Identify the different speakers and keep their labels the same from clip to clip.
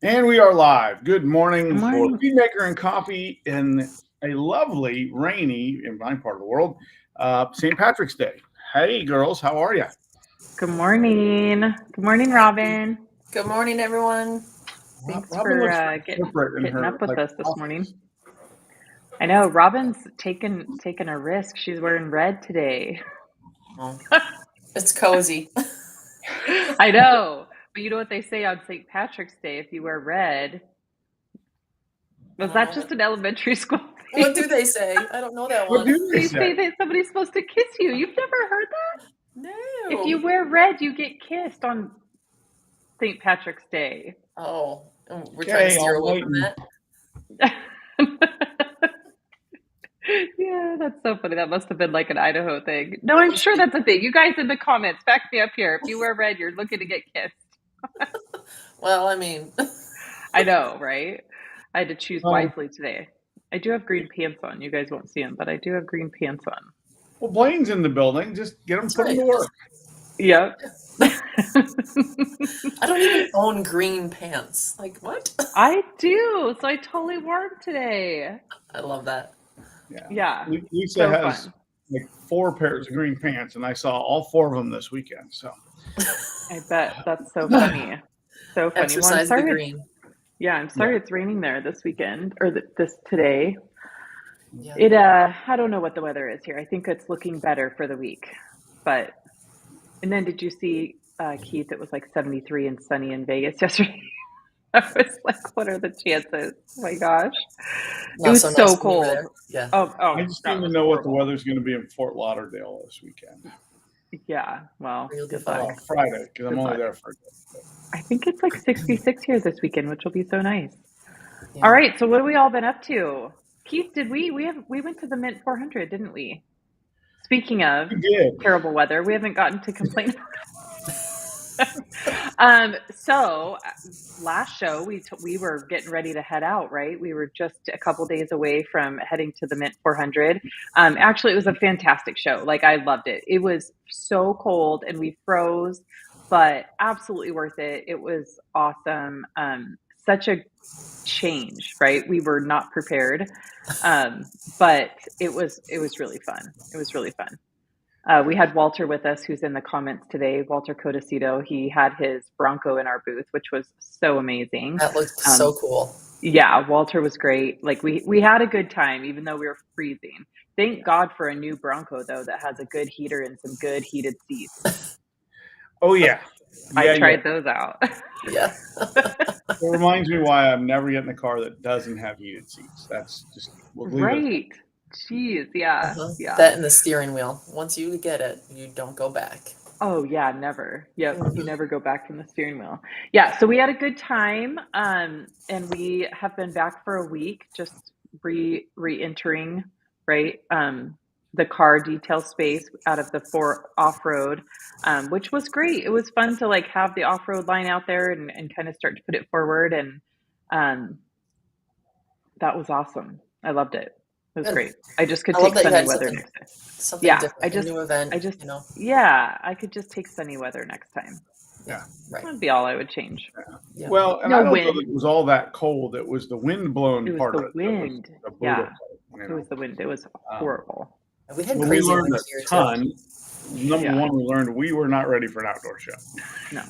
Speaker 1: And we are live. Good
Speaker 2: Good
Speaker 1: morning for
Speaker 2: morning.
Speaker 1: Bead Maker and Coffee in a lovely, rainy, in my part of the world, St. Patrick's Day. Hey, girls, how are you?
Speaker 2: Good morning. Good morning, Robyn.
Speaker 3: Good morning, everyone.
Speaker 2: Thanks
Speaker 1: Robyn looks
Speaker 2: for
Speaker 1: very corporate in
Speaker 2: getting
Speaker 1: her
Speaker 2: up with us this
Speaker 1: office.
Speaker 2: morning. I know Robyn's taking a risk. She's wearing red today.
Speaker 3: Oh, it's cozy.
Speaker 2: I know, but you know what they say on St. Patrick's Day? If you wear red, was that just an elementary school thing?
Speaker 3: What do they say? I don't know that
Speaker 1: What
Speaker 3: one.
Speaker 1: do
Speaker 2: They
Speaker 1: they
Speaker 2: say
Speaker 1: say?
Speaker 2: that somebody's supposed to kiss you. You've never heard that?
Speaker 3: No.
Speaker 2: If you wear red, you get kissed on St. Patrick's Day.
Speaker 3: Oh, we're trying to steer away from that.
Speaker 2: Yeah, that's so funny. That must have been like an Idaho thing. No, I'm sure that's a thing. You guys in the comments, back me up here. If you wear red, you're looking to get kissed.
Speaker 3: Well, I mean,
Speaker 2: I know, right? I had to choose wisely today. I do have green pants on. You guys won't see them, but I do have green pants on.
Speaker 1: Well, Blaine's in the building. Just get him put him to work.
Speaker 2: Yep.
Speaker 3: I don't even own green pants. Like, what?
Speaker 2: I do. So I totally wore them today.
Speaker 3: I love that.
Speaker 2: Yeah.
Speaker 1: Lisa
Speaker 2: So
Speaker 1: has
Speaker 2: fun.
Speaker 1: like 4 pairs of green pants, and I saw all 4 of them this weekend. So
Speaker 2: I bet that's so funny. So funny.
Speaker 3: Exercise the green.
Speaker 2: Yeah, I'm sorry it's raining there this weekend or this today.
Speaker 3: Yeah.
Speaker 2: It I don't know what the weather is here. I think it's looking better for the week. And then did you see Keith? It was like 73 and sunny in Vegas yesterday. I was like, what are the chances? Oh my gosh.
Speaker 3: Not
Speaker 2: It was
Speaker 3: so
Speaker 2: so
Speaker 3: nice when you were
Speaker 2: cold.
Speaker 3: there. Yeah.
Speaker 2: Oh,
Speaker 1: I just
Speaker 2: that
Speaker 1: need to
Speaker 2: was
Speaker 1: know what the
Speaker 2: horrible.
Speaker 1: weather's going to be in Fort Lauderdale this weekend.
Speaker 2: Yeah, well,
Speaker 3: You'll be
Speaker 2: good
Speaker 3: fine.
Speaker 2: luck.
Speaker 1: Friday, because I'm
Speaker 2: Good
Speaker 1: only
Speaker 2: luck.
Speaker 1: there for a day.
Speaker 2: I think it's like 66 here this weekend, which will be so nice.
Speaker 3: Yeah.
Speaker 2: All right, so what have we all been up to? Keith, did we went to the Mint 400, didn't we? Speaking of
Speaker 1: We did.
Speaker 2: terrible weather, we haven't gotten to complain. So last show we were getting ready to head out, right? We were just a couple days away from heading to the Mint 400. Actually, it was a fantastic show. Like, I loved it. It was so cold and we froze, but absolutely worth it. It was awesome. Such a change, right? We were not prepared, but it was really fun. It was really fun. We had Walter with us, who's in the comments today. Walter Codicito. He had his Bronco in our booth, which was so amazing.
Speaker 3: That looked so cool.
Speaker 2: Yeah, Walter was great. Like, we had a good time, even though we were freezing. Thank God for a new Bronco, though, that has a good heater and some good heated seats.
Speaker 1: Oh, yeah.
Speaker 2: I tried those out.
Speaker 3: Yeah.
Speaker 1: It reminds me why I'm never getting a car that doesn't have heated seats. That's just
Speaker 2: right. Jeez, yeah, yeah.
Speaker 3: That and the steering wheel. Once you get it, you don't go back.
Speaker 2: Oh yeah, never. Yep, you never go back from the steering wheel. Yeah, so we had a good time, and we have been back for a week, just re-entering, right? The car detail space out of the 4 off-road, which was great. It was fun to like have the off-road line out there and kind of start to put it forward, and that was awesome. I loved it. It was great. I just could take sunny weather next time.
Speaker 3: Something different, a new event.
Speaker 2: Yeah, I could just take sunny weather next time.
Speaker 3: Yeah, right.
Speaker 2: That'd be all I would change.
Speaker 1: Yeah. Well, and
Speaker 2: no
Speaker 1: I don't
Speaker 2: wind.
Speaker 1: know that it was all that cold. It was the wind blowing part of it.
Speaker 2: It was the wind. Yeah, it was the wind. It was horrible.
Speaker 3: We had crazy
Speaker 1: we learned
Speaker 3: winds
Speaker 1: a
Speaker 3: here
Speaker 1: ton.
Speaker 3: Too.
Speaker 1: Number one, we learned we were not ready for an outdoor show.
Speaker 2: No.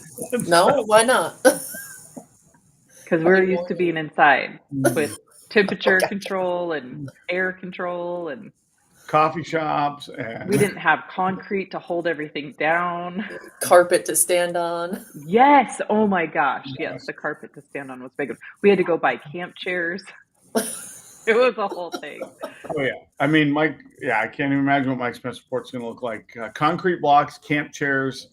Speaker 3: No, why not?
Speaker 2: Because we're used to being inside with temperature control and air control and
Speaker 1: coffee shops, and
Speaker 2: we didn't have concrete to hold everything down.
Speaker 3: Carpet to stand on.
Speaker 2: Yes. Oh my gosh. Yes, the carpet to stand on was big. We had to go buy camp chairs. It was a whole thing.
Speaker 1: Oh yeah. I mean, I can't even imagine what my expense report's going to look like. Concrete blocks, camp chairs,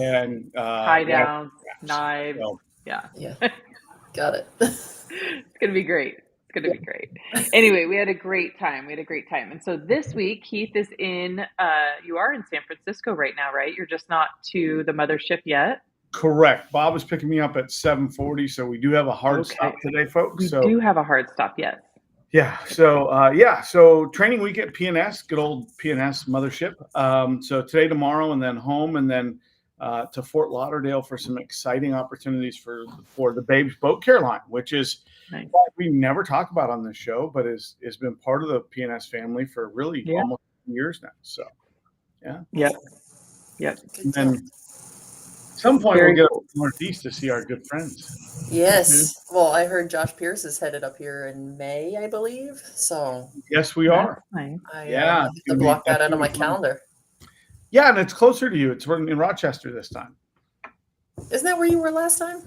Speaker 1: and
Speaker 2: tie downs, knives.
Speaker 1: So.
Speaker 3: Yeah. Got it.
Speaker 2: It's gonna be great. It's gonna be great. Anyway, we had a great time. And so this week, Keith is in. You are in San Francisco right now, right? You're just not to the mothership yet.
Speaker 1: Correct. Bob is picking me up at 7:40, so we do have a hard stop today, folks.
Speaker 2: We do have a hard stop, yes.
Speaker 1: Yeah. So training week at PNS, good old PNS mothership. So today, tomorrow, and then home, and then to Fort Lauderdale for some exciting opportunities for the Babes Boat Care line, which is
Speaker 2: Nice.
Speaker 1: we never talk about on this show, but has been part of the PNS family for really almost years now. So, yeah.
Speaker 2: Yep.
Speaker 1: And then at some point we'll get up to the Northeast to see our good friends.
Speaker 3: Yes. Well, I heard Josh Pierce is headed up here in May, I believe. So
Speaker 1: yes, we are.
Speaker 2: Nice.
Speaker 3: I have to block that out of my calendar.
Speaker 1: Yeah, and it's closer to you. It's in Rochester this time.
Speaker 3: Isn't that where you were last time?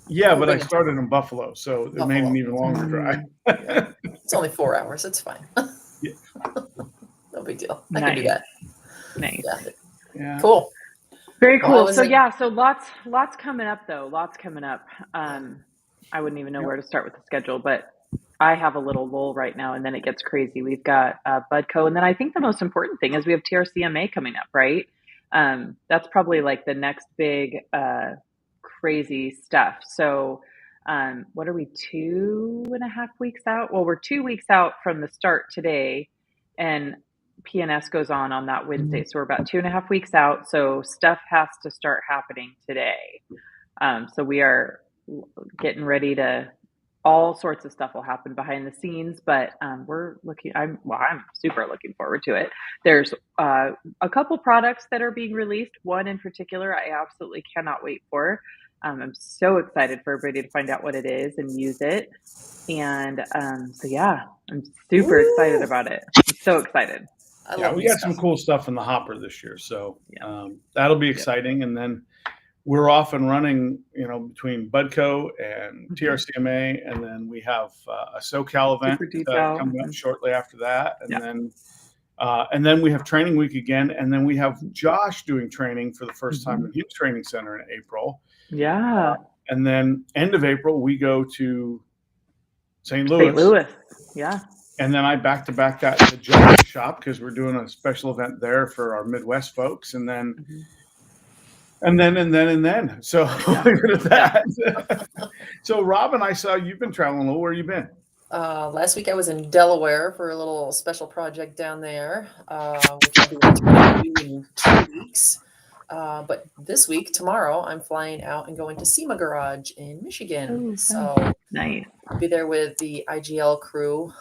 Speaker 1: Yeah, but I started in Buffalo, so it made an even longer drive.
Speaker 3: Yeah. It's only 4 hours. It's fine. No big deal. I can do that.
Speaker 2: Nice.
Speaker 3: Yeah. Cool.
Speaker 2: Very cool. So so lots coming up though. Lots coming up. I wouldn't even know where to start with the schedule, but I have a little lull right now, and then it gets crazy. We've got Budco, and then I think the most important thing is we have TRCMA coming up, right? That's probably like the next big crazy stuff. So what are we, 2.5 weeks out? Well, we're 2 weeks out from the start today, and PNS goes on that Wednesday. So we're about 2.5 weeks out. So stuff has to start happening today. So we are getting ready to, all sorts of stuff will happen behind the scenes, but I'm super looking forward to it. There's a couple products that are being released. One in particular, I absolutely cannot wait for. I'm so excited for everybody to find out what it is and use it. And I'm super excited about it. I'm so excited.
Speaker 1: We got some cool stuff in the hopper this year, so that'll be exciting. And then we're off and running, between Budco and TRCMA, and then we have a SoCal event coming up shortly after that, and then we have training week again, and then we have Josh doing training for the first time in his training center in April.
Speaker 2: Yeah.
Speaker 1: And then end of April we go to St. Louis.
Speaker 2: Yeah. And
Speaker 1: then I back-to-back that to Josh's shop because we're doing a special event there for our Midwest folks, and then. And then. So look at that. So Robyn, I saw you've been traveling a little. Where you been?
Speaker 3: Last week I was in Delaware for a little special project down there, which I'll be returning to in 2 weeks. But this week, tomorrow, I'm flying out and going to SEMA Garage in Michigan.
Speaker 2: Oh,
Speaker 3: so
Speaker 2: nice.
Speaker 3: I'll be there with the IGL crew.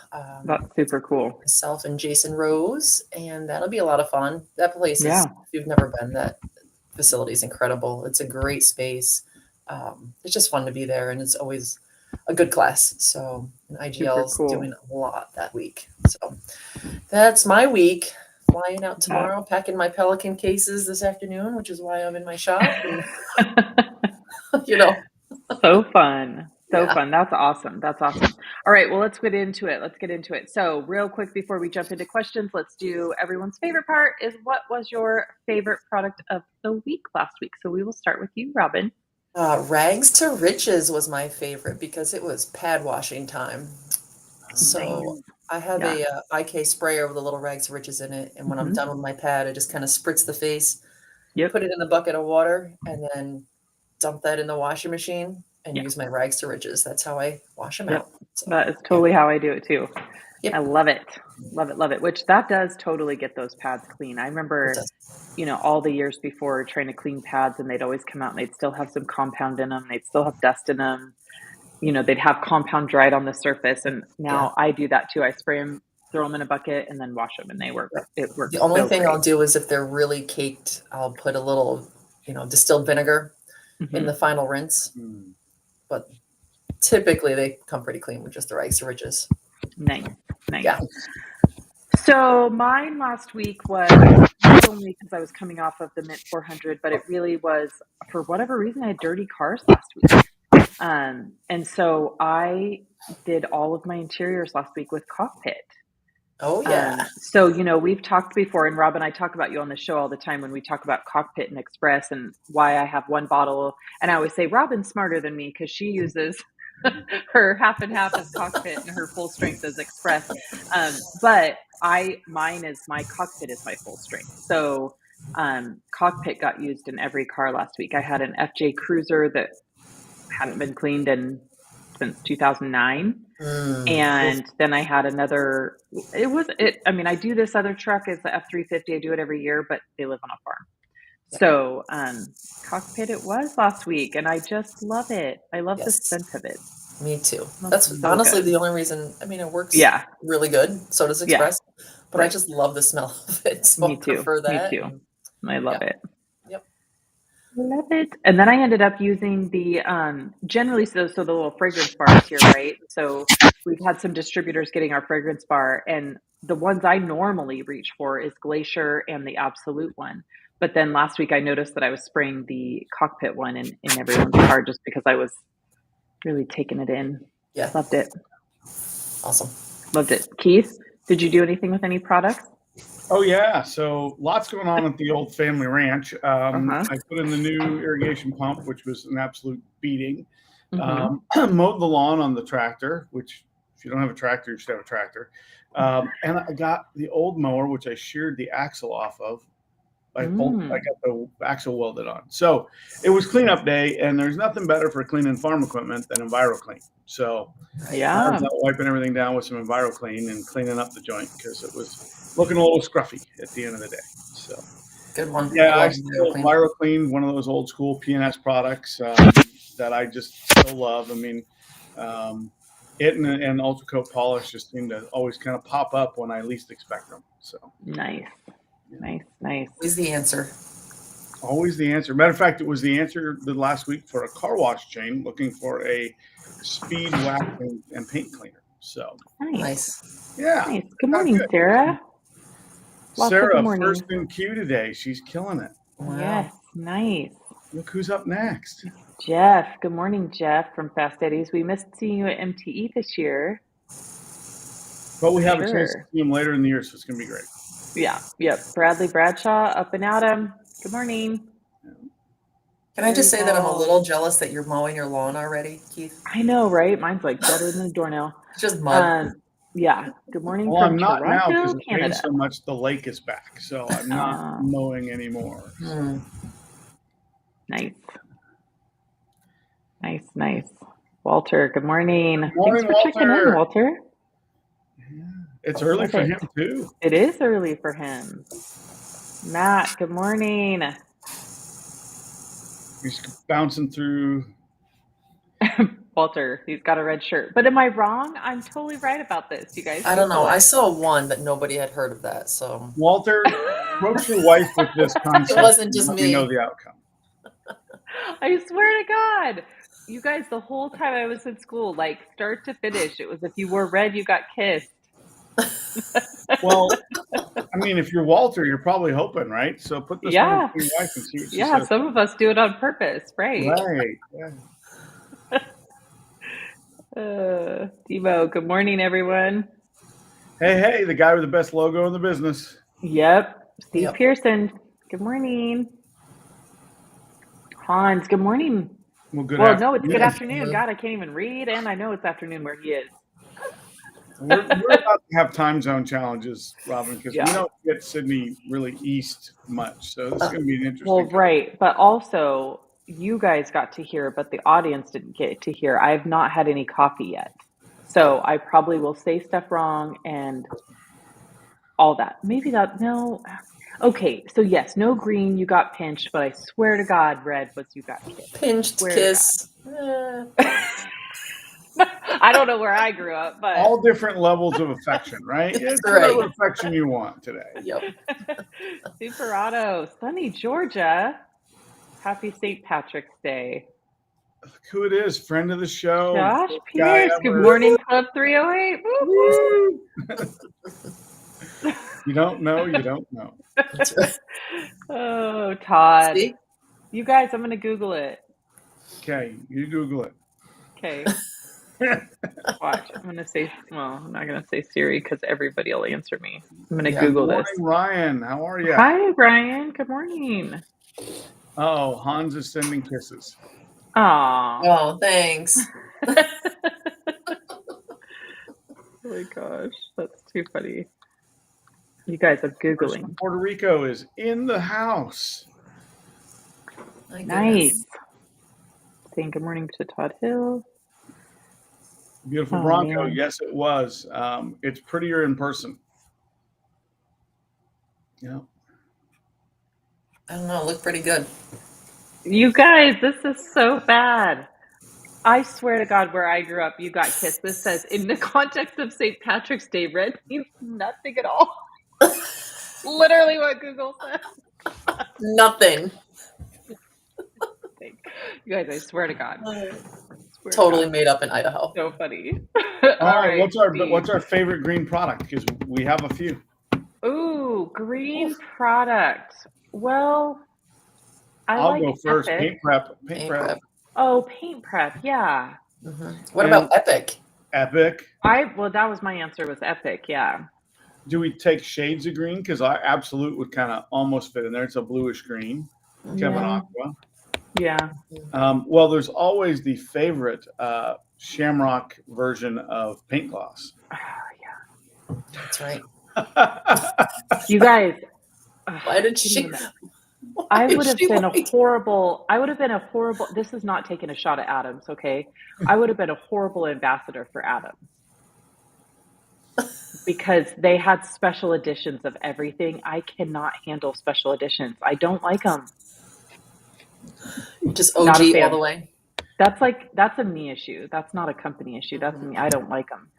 Speaker 2: That's super cool.
Speaker 3: Myself and Jason Rose, and that'll be a lot of fun. That place is, if you've never been, that facility is incredible. It's a great space. It's just fun to be there, and it's always a good class. So IGL's doing a lot that week. So that's my week. Flying out tomorrow, packing my Pelican cases this afternoon, which is why I'm in my shop. And,
Speaker 2: So fun. So fun. That's awesome. All right. Well, let's get into it. So real quick, before we jump into questions, let's do everyone's favorite part is what was your favorite product of the week last week? So we will start with you, Robyn.
Speaker 3: Rags to Riches was my favorite because it was pad washing time. So I have a IK sprayer with a little Rags to Riches in it. And when I'm done with my pad, I just kind of spritz the face, put it in the bucket of water, and then dump that in the washing machine and use my Rags to Riches. That's how I wash them out. So,
Speaker 2: that is totally how I do it too. I love it. Love it. Which that does totally get those pads clean. I remember, all the years before trying to clean pads, and they'd always come out and they'd still have some compound in them. They'd still have dust in them. They'd have compound dried on the surface. And now I do that too. I spray them, throw them in a bucket, and then wash them, and they work. It works.
Speaker 3: The only thing I'll do is if they're really caked, I'll put a little, distilled vinegar in the final rinse. But typically they come pretty clean with just the Rags to Riches.
Speaker 2: Nice.
Speaker 3: Yeah.
Speaker 2: So mine last week was not only because I was coming off of the Mint 400, but it really was, for whatever reason, I had dirty cars last week. And so I did all of my interiors last week with Cockpit.
Speaker 3: Oh, yeah.
Speaker 2: So, we've talked before, and Rob and I talk about you on the show all the time when we talk about Cockpit and Express and why I have one bottle. And I always say Robyn's smarter than me because she uses her half and half as Cockpit and her full strength as Express. But my Cockpit is my full strength. So Cockpit got used in every car last week. I had an FJ Cruiser that hadn't been cleaned since 2009. And then I had another, I do this other truck as the F350. I do it every year, but they live on a farm. So, cockpit it was last week, and I just love it. I love the
Speaker 3: Yes.
Speaker 2: scent of it.
Speaker 3: Me too.
Speaker 2: Smells
Speaker 3: That's
Speaker 2: so
Speaker 3: honestly
Speaker 2: good.
Speaker 3: the only reason. I mean, it works
Speaker 2: Yeah,
Speaker 3: really good. So does
Speaker 2: yeah,
Speaker 3: Express, but I
Speaker 2: right.
Speaker 3: just love the smell of it. So
Speaker 2: Me
Speaker 3: I
Speaker 2: too.
Speaker 3: prefer
Speaker 2: Me
Speaker 3: that.
Speaker 2: too.
Speaker 3: And
Speaker 2: I love
Speaker 3: yeah.
Speaker 2: it.
Speaker 3: Yep.
Speaker 2: Love it. And then I ended up using the generally so the little fragrance bars here, right? So we've had some distributors getting our fragrance bar, and the ones I normally reach for is Glacier and the Absolute one. But then last week I noticed that I was spraying the cockpit one in everyone's car just because I was really taking it in.
Speaker 3: Yeah.
Speaker 2: Loved it.
Speaker 3: Awesome.
Speaker 2: Loved it. Keith, did you do anything with any products?
Speaker 1: Oh yeah, so lots going on at the old family ranch.
Speaker 2: Uh-huh.
Speaker 1: I put in the new irrigation pump, which was an absolute beating.
Speaker 2: Mm-hmm.
Speaker 1: Mowed the lawn on the tractor, which if you don't have a tractor, you should have a tractor. And I got the old mower, which I sheared the axle off of. I got the axle welded on. So it was cleanup day, and there's nothing better for cleaning farm equipment than EnviroClean. So I
Speaker 2: Yeah.
Speaker 1: was out wiping everything down with some EnviroClean and cleaning up the joint because it was looking a little scruffy at the end of the day. So
Speaker 3: Good one.
Speaker 1: yeah, I
Speaker 3: love
Speaker 1: still
Speaker 3: EnviroClean.
Speaker 1: EnviroClean, one of those old school PNS products that I just still love. I mean, it and Ultra Coat Polish just seem to always kind of pop up when I least expect them. So
Speaker 2: Nice. Nice.
Speaker 3: Is the answer.
Speaker 1: always the answer. Matter of fact, it was the answer the last week for a car wash chain looking for a speed waxing and paint cleaner. So
Speaker 3: Nice.
Speaker 1: yeah.
Speaker 2: Nice. Good morning,
Speaker 1: Good.
Speaker 2: Sarah. Lots of good
Speaker 1: Sarah,
Speaker 2: morning.
Speaker 1: first in queue today. She's killing it.
Speaker 3: Wow.
Speaker 2: Yes, nice.
Speaker 1: Look who's up next.
Speaker 2: Jeff. Good morning, Jeff from Fast Eddie's. We missed seeing you at MTE this year.
Speaker 1: But we have a chance to
Speaker 2: Sure.
Speaker 1: see him later in the year, so it's going to be great.
Speaker 2: Yeah. Yep. Bradley Bradshaw up and at him. Good morning.
Speaker 3: Can I just say that I'm a little jealous that you're mowing your lawn already, Keith?
Speaker 2: I know, right? Mine's like better than a doornail.
Speaker 3: It's just mud.
Speaker 2: Yeah. Good morning
Speaker 1: Well,
Speaker 2: from
Speaker 1: I'm not now because
Speaker 2: Toronto,
Speaker 1: it's rained
Speaker 2: Canada.
Speaker 1: so much. The lake is back, so I'm not mowing anymore.
Speaker 3: Hmm.
Speaker 2: Nice. Nice. Walter, good morning.
Speaker 1: Good morning,
Speaker 2: Thanks for checking in, Walter.
Speaker 1: Yeah, it's early for him too.
Speaker 2: It is early for him. Matt, good morning.
Speaker 1: He's bouncing through.
Speaker 2: Walter, he's got a red shirt. But am I wrong? I'm totally right about this, you guys.
Speaker 3: I don't know. I saw one, but nobody had heard of that. So
Speaker 1: Walter, approach your wife with this concept.
Speaker 3: It wasn't just
Speaker 1: let
Speaker 3: me.
Speaker 1: know the outcome.
Speaker 2: I swear to God. You guys, the whole time I was in school, like start to finish, it was if you wore red, you got kissed.
Speaker 1: Well, I mean, if you're Walter, you're probably hoping, right? So put this one with your wife and see what she says.
Speaker 2: Some of us do it on purpose, right?
Speaker 1: Right. Yeah.
Speaker 2: Devo, good morning, everyone.
Speaker 1: Hey, the guy with the best logo in the business.
Speaker 2: Yep. Steve Pearson. Good morning. Hans, good morning.
Speaker 1: Well,
Speaker 2: no, it's good afternoon. God, I can't even read, and I know it's afternoon where he is.
Speaker 1: We're about to have time zone challenges, Robyn, because we don't get Sydney really east much. So this is going to be an interesting.
Speaker 2: Well, right. But also, you guys got to hear, but the audience didn't get to hear. I have not had any coffee yet. So I probably will say stuff wrong and all that. Maybe that, no. Okay, so yes, no green, you got pinched, but I swear to God, red was you got kissed.
Speaker 3: Pinched kiss.
Speaker 2: I don't know where I grew up, but
Speaker 1: all different levels of affection, right? It's whatever affection you want today.
Speaker 3: Yep.
Speaker 2: Super Auto, sunny Georgia. Happy St. Patrick's Day.
Speaker 1: Look who it is, friend of the show.
Speaker 2: Josh Pierce. Good morning, Club 308. Woo-hoo.
Speaker 1: You don't know, you don't know.
Speaker 3: That's right.
Speaker 2: Oh, Todd.
Speaker 3: See?
Speaker 2: You guys, I'm going to Google it.
Speaker 1: Okay, you Google it.
Speaker 2: Okay. Watch. I'm going to say, well, I'm not going to say Siri because everybody will answer me. I'm going to Google this.
Speaker 1: Good morning, Ryan. How are you?
Speaker 2: Hi, Ryan. Good morning.
Speaker 1: Oh, Hans is sending kisses.
Speaker 2: Aw.
Speaker 3: Oh, thanks.
Speaker 2: Oh my gosh. That's too funny. You guys are Googling.
Speaker 1: Puerto Rico is in the house.
Speaker 2: Nice. Saying good morning to Todd Hill.
Speaker 1: Beautiful Bronco. Man. Yes, it was. It's prettier in person. Yeah.
Speaker 3: I don't know. Look pretty good.
Speaker 2: You guys, this is so bad. I swear to God, where I grew up, you got kissed. This says, in the context of St. Patrick's Day, red means nothing at all. Literally what Google says.
Speaker 3: Nothing.
Speaker 2: You guys, I swear to God.
Speaker 3: Totally made up in Idaho.
Speaker 2: So funny.
Speaker 1: All right, what's our favorite green product? Because we have a few.
Speaker 2: Ooh, green product. Well,
Speaker 1: I'll
Speaker 2: like
Speaker 1: go first.
Speaker 2: Epic.
Speaker 1: Paint prep.
Speaker 2: Oh, paint prep. Yeah.
Speaker 3: What about Epic?
Speaker 1: Epic.
Speaker 2: That was my answer, was Epic. Yeah.
Speaker 1: Do we take shades of green? Because our Absolute would kind of almost fit in there. It's a bluish green, Kevin Aqua.
Speaker 2: Yeah.
Speaker 1: Well, there's always the favorite Shamrock version of paint gloss.
Speaker 2: Oh, yeah.
Speaker 3: That's right.
Speaker 2: You guys.
Speaker 3: Why did she?
Speaker 2: I would have been a horrible. This is not taking a shot at Adams, okay? I would have been a horrible ambassador for Adams because they had special editions of everything. I cannot handle special editions. I don't like them.
Speaker 3: Just OG all the way.
Speaker 2: That's a me issue. That's not a company issue. That's me. I don't like them.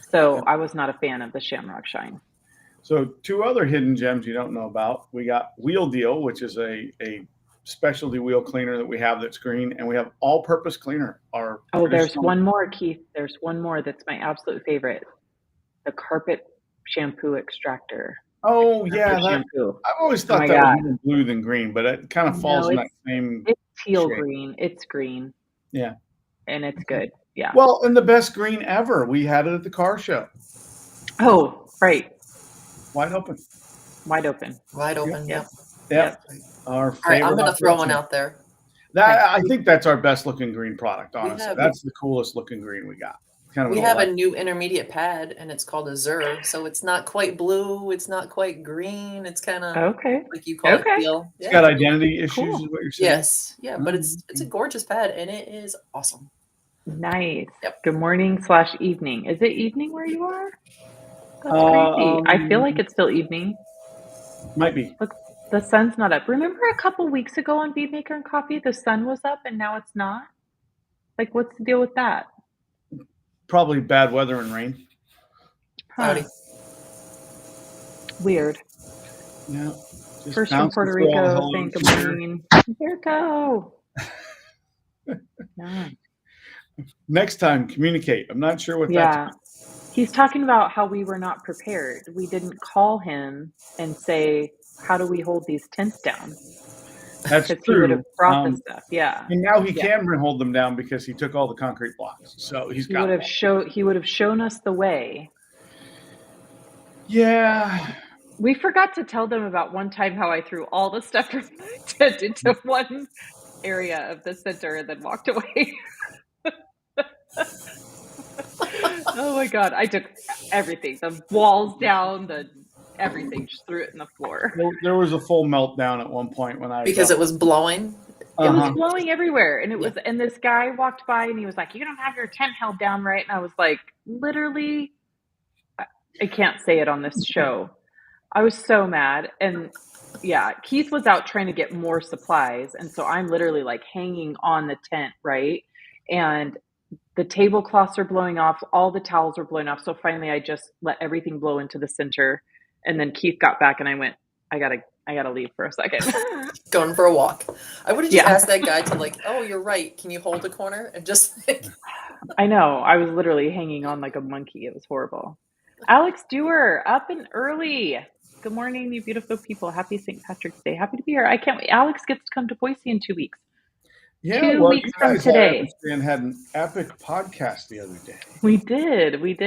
Speaker 2: So I was not a fan of the Shamrock Shine.
Speaker 1: So 2 other hidden gems you don't know about. We got Wheel Deal, which is a specialty wheel cleaner that we have that's green, and we have all-purpose cleaner.
Speaker 2: There's one more, Keith. There's one more that's my absolute favorite. The carpet shampoo extractor.
Speaker 1: Oh, yeah. I've always thought that was more blue than green, but it kind of falls in that same
Speaker 2: It's teal
Speaker 1: shade.
Speaker 2: green. It's green.
Speaker 1: Yeah.
Speaker 2: And it's good. Yeah.
Speaker 1: Well, and the best green ever. We had it at the car show.
Speaker 2: Oh, right.
Speaker 1: Wide open.
Speaker 3: Yep.
Speaker 1: All
Speaker 3: right, I'm going to throw one out there.
Speaker 1: I think that's our best looking green product, honestly. That's the coolest looking green we got.
Speaker 3: We have a new intermediate pad, and it's called Azure. So it's not quite blue. It's not quite green. It's kind of like you call it teal.
Speaker 1: It's got identity issues, is what you're saying?
Speaker 3: Yes. Yeah, but it's a gorgeous pad, and it is awesome.
Speaker 2: Nice.
Speaker 3: Yep.
Speaker 2: Good morning/evening. Is it evening where you are? That's crazy. I feel like it's still evening.
Speaker 1: Might be.
Speaker 2: Look, the sun's not up. Remember a couple weeks ago on Bead Maker and Coffee, the sun was up and now it's not? Like, what's the deal with that?
Speaker 1: Probably bad weather and rain.
Speaker 2: Huh. Weird.
Speaker 1: Yeah.
Speaker 2: First from Puerto Rico saying good morning. Puerto. Nice.
Speaker 1: Next time, communicate. I'm not sure what that's.
Speaker 2: He's talking about how we were not prepared. We didn't call him and say, how do we hold these tents down?
Speaker 1: That's true.
Speaker 2: He would have brought the stuff. Yeah.
Speaker 1: And now he can hold them down because he took all the concrete blocks. So he
Speaker 2: would have shown us the way.
Speaker 1: Yeah.
Speaker 2: We forgot to tell them about one time how I threw all the stuff from the tent into one area of the center and then walked away. Oh my God. I took everything, the walls down, everything, just threw it in the floor.
Speaker 1: There was a full meltdown at one point when
Speaker 3: because it was blowing.
Speaker 2: It was blowing everywhere. And and this guy walked by and he was like, you don't have your tent held down right. And I was like, literally, I can't say it on this show. I was so mad. And yeah, Keith was out trying to get more supplies. And so I'm literally like hanging on the tent, right? And the tablecloths are blowing off. All the towels were blowing off. So finally I just let everything blow into the center. And then Keith got back and I went, I gotta leave for a second.
Speaker 3: Going for a walk. I would have just asked that guy to oh, you're right. Can you hold the corner? And just
Speaker 2: I know. I was literally hanging on like a monkey. It was horrible. Alex Dewar, up and early. Good morning, you beautiful people. Happy St. Patrick's Day. Happy to be here. I can't wait. Alex gets to come to Boise in 2 weeks.
Speaker 1: Yeah,
Speaker 2: 2 weeks from today.
Speaker 1: And had an epic podcast the other day.
Speaker 2: We did. It was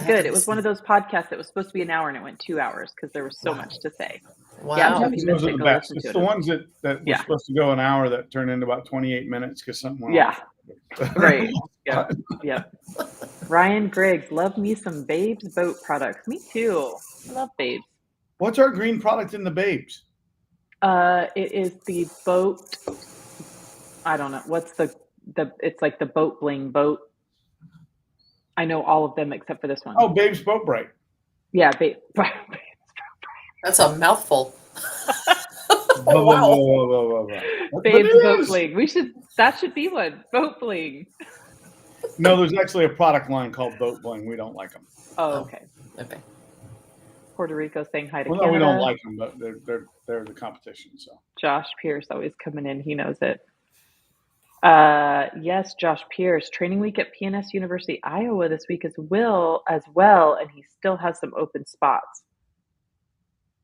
Speaker 2: good. It was one of those podcasts that was supposed to be an hour and it went 2 hours because there was so much to say.
Speaker 3: Wow.
Speaker 2: Yeah,
Speaker 1: those are the best. It's the ones that were supposed to go an hour that turned into about 28 minutes because something went off.
Speaker 2: Right. Yep. Ryan Griggs, love me some Babes boat products. Me too. I love Babes.
Speaker 1: What's our green product in the Babes?
Speaker 2: It is the boat. I don't know. What's it's like the boat bling boat. I know all of them except for this one.
Speaker 1: Oh, Babes Boat Bright.
Speaker 2: Yeah, Babes.
Speaker 3: That's a mouthful. Oh, wow.
Speaker 1: Whoa.
Speaker 2: Babes boat bling. That should be one. Boat bling.
Speaker 1: No, there's actually a product line called Boat Bling. We don't like them.
Speaker 2: Oh, okay.
Speaker 3: Okay.
Speaker 2: Puerto Rico saying hi to
Speaker 1: Well,
Speaker 2: Canada.
Speaker 1: no, we don't like them, but they're the competition. So
Speaker 2: Josh Pierce always coming in. He knows it. Yes, Josh Pierce. Training week at PNS University, Iowa this week as well, and he still has some open spots.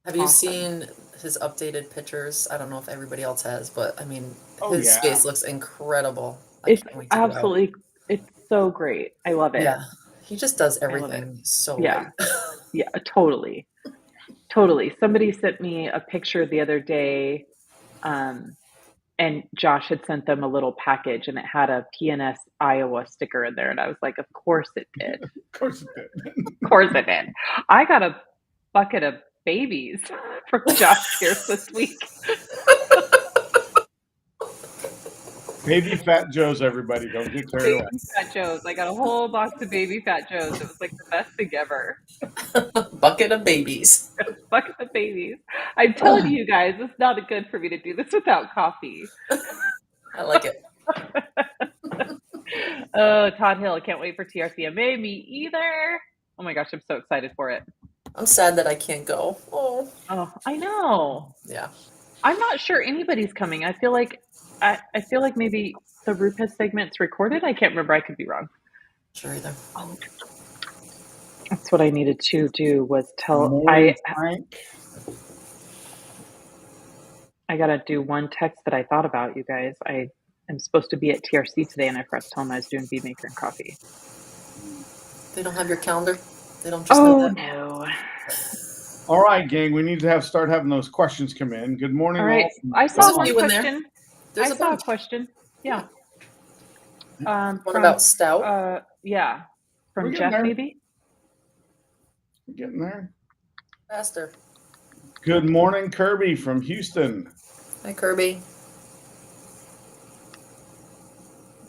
Speaker 3: Have you seen his updated pictures? I don't know if everybody else has, but I mean, his space looks incredible.
Speaker 2: It's absolutely, it's so great. I love it.
Speaker 3: Yeah, he just does everything so right.
Speaker 2: Yeah, totally. Totally. Somebody sent me a picture the other day, and Josh had sent them a little package, and it had a PNS Iowa sticker in there, and I was like, of course it did.
Speaker 1: Of course it did.
Speaker 2: Of course it did. I got a bucket of babies from Josh Pierce this week.
Speaker 1: Baby Fat Joe's, everybody. Don't get carried away.
Speaker 2: Baby Fat Joe's. I got a whole box of Baby Fat Joe's. It was like the best thing ever.
Speaker 3: Bucket of babies.
Speaker 2: Bucket of babies. I'm telling you guys, it's not good for me to do this without coffee.
Speaker 3: I like it.
Speaker 2: Oh, Todd Hill. I can't wait for TRCMA. Me either. Oh my gosh, I'm so excited for it.
Speaker 3: I'm sad that I can't go. Oh,
Speaker 2: I know.
Speaker 3: Yeah.
Speaker 2: I'm not sure anybody's coming. I feel like maybe the RUPES segment's recorded. I can't remember. I could be wrong.
Speaker 3: Sure either.
Speaker 2: Oh, that's what I needed to do was tell I gotta do one text that I thought about, you guys. I am supposed to be at TRC today, and I forgot to tell them I was doing Bead Maker and Coffee.
Speaker 3: They don't have your calendar? They don't just know that?
Speaker 2: No.
Speaker 1: All right, gang. We need to start having those questions come in. Good morning.
Speaker 2: All right. I saw one question.
Speaker 3: I
Speaker 2: saw a question. Yeah.
Speaker 3: What about stout?
Speaker 2: Yeah. From Jeff, maybe?
Speaker 1: We're getting there.
Speaker 3: Faster.
Speaker 1: Good morning, Kirby from Houston.
Speaker 3: Hi, Kirby.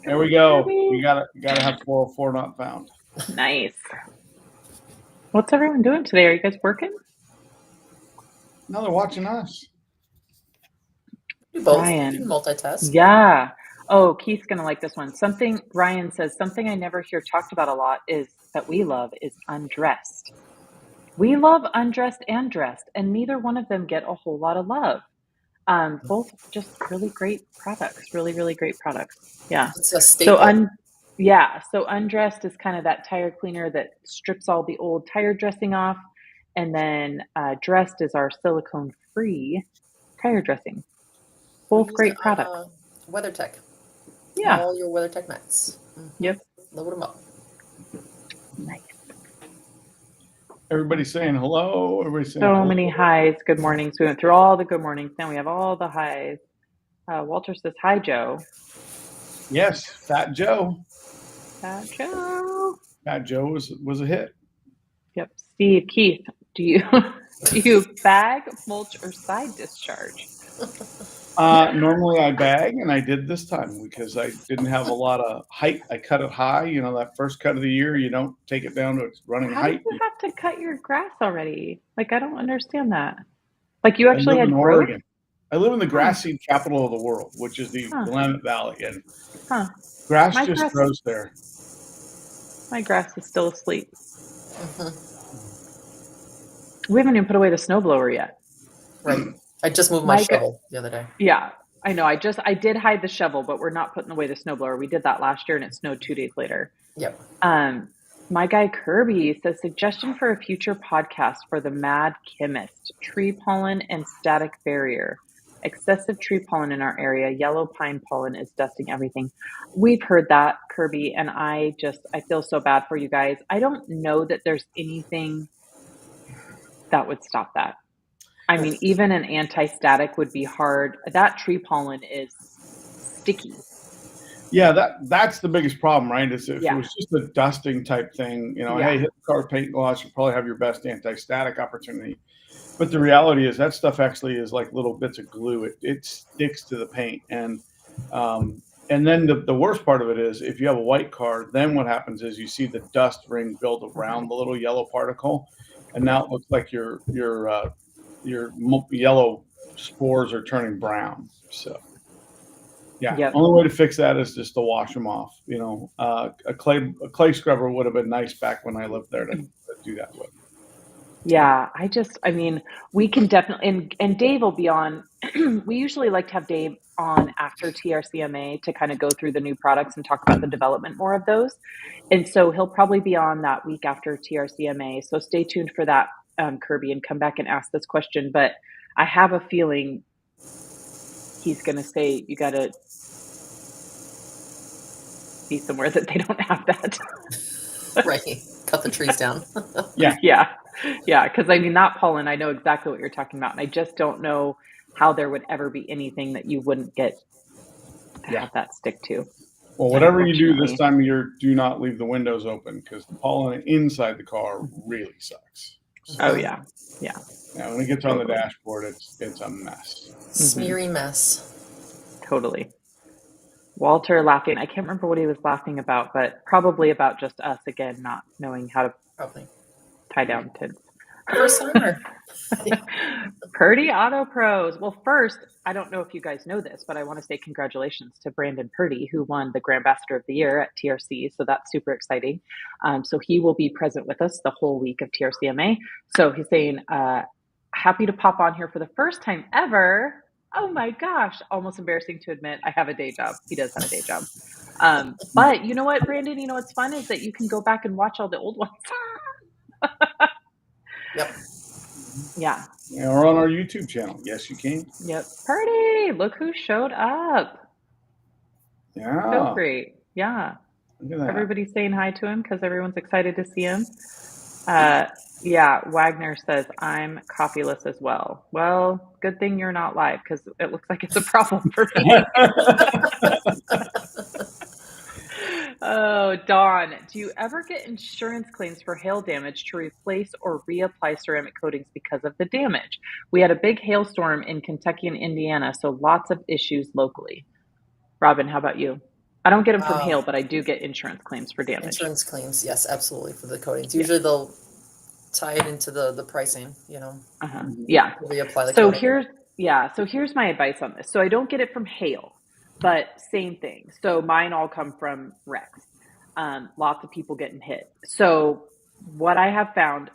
Speaker 1: There we go. We gotta have 404 not found.
Speaker 2: Nice. What's everyone doing today? Are you guys working?
Speaker 1: No, they're watching us.
Speaker 3: You both. You can multitask.
Speaker 2: Yeah. Oh, Keith's gonna like this one. Ryan says, something I never hear talked about a lot is that we love is undressed. We love undressed and dressed, and neither one of them get a whole lot of love. Both just really great products. Really, really great products. Yeah.
Speaker 3: It's a staple.
Speaker 2: So undressed is kind of that tire cleaner that strips all the old tire dressing off. And then dressed is our silicone-free tire dressing. Both great products.
Speaker 3: WeatherTech.
Speaker 2: Yeah.
Speaker 3: All your WeatherTech mats. Mm-hmm.
Speaker 2: Yep.
Speaker 3: Load them up.
Speaker 2: Nice.
Speaker 1: Everybody's saying hello. Everybody's saying
Speaker 2: so many highs. Good mornings. We went through all the good mornings. Now we have all the highs. Walter says, hi, Joe.
Speaker 1: Yes, Fat Joe.
Speaker 2: Fat Joe.
Speaker 1: Fat Joe was a hit.
Speaker 2: Yep. Steve, Keith, do you bag, mulch, or side discharge?
Speaker 1: Normally I bag, and I did this time because I didn't have a lot of height. I cut it high. You know, that first cut of the year, you don't take it down to its running height.
Speaker 2: How do you have to cut your grass already? Like, I don't understand that. Like, you actually had growth?
Speaker 1: Oregon. I live in the grass seed capital of the world, which is the Willamette Valley, and grass just grows there.
Speaker 2: My grass is still asleep. We haven't even put away the snowblower yet.
Speaker 3: Right. I just moved my shovel the other day.
Speaker 2: Yeah, I know. I did hide the shovel, but we're not putting away the snowblower. We did that last year, and it snowed 2 days later.
Speaker 3: Yep.
Speaker 2: My guy Kirby says, suggestion for a future podcast for the Mad Chemist, tree pollen and static barrier. Excessive tree pollen in our area. Yellow pine pollen is dusting everything. We've heard that, Kirby, and I feel so bad for you guys. I don't know that there's anything that would stop that. I mean, even an anti-static would be hard. That tree pollen is sticky.
Speaker 1: Yeah, that's the biggest problem, right? Is if it was just a dusting type thing, you know, hey, hit the car with paint gloss, you probably have your best anti-static opportunity. But the reality is that stuff actually is like little bits of glue. It sticks to the paint. And then the worst part of it is if you have a white car, then what happens is you see the dust ring build around the little yellow particle. And now it looks like your yellow spores are turning brown. So yeah,
Speaker 2: Yep.
Speaker 1: only way to fix that is just to wash them off. You know, a clay scrubber would have been nice back when I lived there to do that with.
Speaker 2: Yeah, I mean, we can definitely, and Dave will be on. We usually like to have Dave on after TRCMA to kind of go through the new products and talk about the development more of those. And so he'll probably be on that week after TRCMA. So stay tuned for that, Kirby, and come back and ask this question. But I have a feeling he's going to say you got to be somewhere that they don't have that.
Speaker 3: Right. Cut the trees down.
Speaker 1: Yeah.
Speaker 2: Yeah. Because I mean, that pollen, I know exactly what you're talking about. And I just don't know how there would ever be anything that you wouldn't get to have that stick to.
Speaker 1: Well, whatever you do this time of year, do not leave the windows open because the pollen inside the car really sucks. So,
Speaker 2: Oh, yeah. Yeah.
Speaker 1: Yeah, when it gets on the dashboard, it's a mess.
Speaker 3: Smeary mess.
Speaker 2: Totally. Walter laughing. I can't remember what he was laughing about, but probably about just us again, not knowing how to tie down tints.
Speaker 3: First timer.
Speaker 2: Purdy Auto Pros. Well, first, I don't know if you guys know this, but I want to say congratulations to Brandon Purdy, who won the Grand Ambassador of the Year at TRC. So that's super exciting. So he will be present with us the whole week of TRCMA. So he's saying, happy to pop on here for the first time ever. Oh my gosh, almost embarrassing to admit I have a day job. He does have a day job. But you know what, Brandon, you know what's fun is that you can go back and watch all the old ones.
Speaker 3: Yep.
Speaker 2: Yeah.
Speaker 1: Or on our YouTube channel. Yes, you can.
Speaker 2: Yep. Purdy, look who showed up.
Speaker 1: Yeah.
Speaker 2: So great. Yeah.
Speaker 1: Look at that.
Speaker 2: Everybody's saying hi to him because everyone's excited to see him. Yeah, Wagner says, I'm coffeeless as well. Well, good thing you're not live because it looks like it's a problem for me. Oh, Dawn, do you ever get insurance claims for hail damage to replace or reapply ceramic coatings because of the damage? We had a big hailstorm in Kentucky and Indiana, so lots of issues locally. Robyn, how about you? I don't get them from hail, but I do get insurance claims for damage.
Speaker 3: Insurance claims, yes, absolutely, for the coatings. Usually they'll tie it into the pricing, you know.
Speaker 2: Yeah.
Speaker 3: Reapply the
Speaker 2: so
Speaker 3: coating.
Speaker 2: here's my advice on this. So I don't get it from hail, but same thing. So mine all come from wrecks. Lots of people getting hit. So what I have found,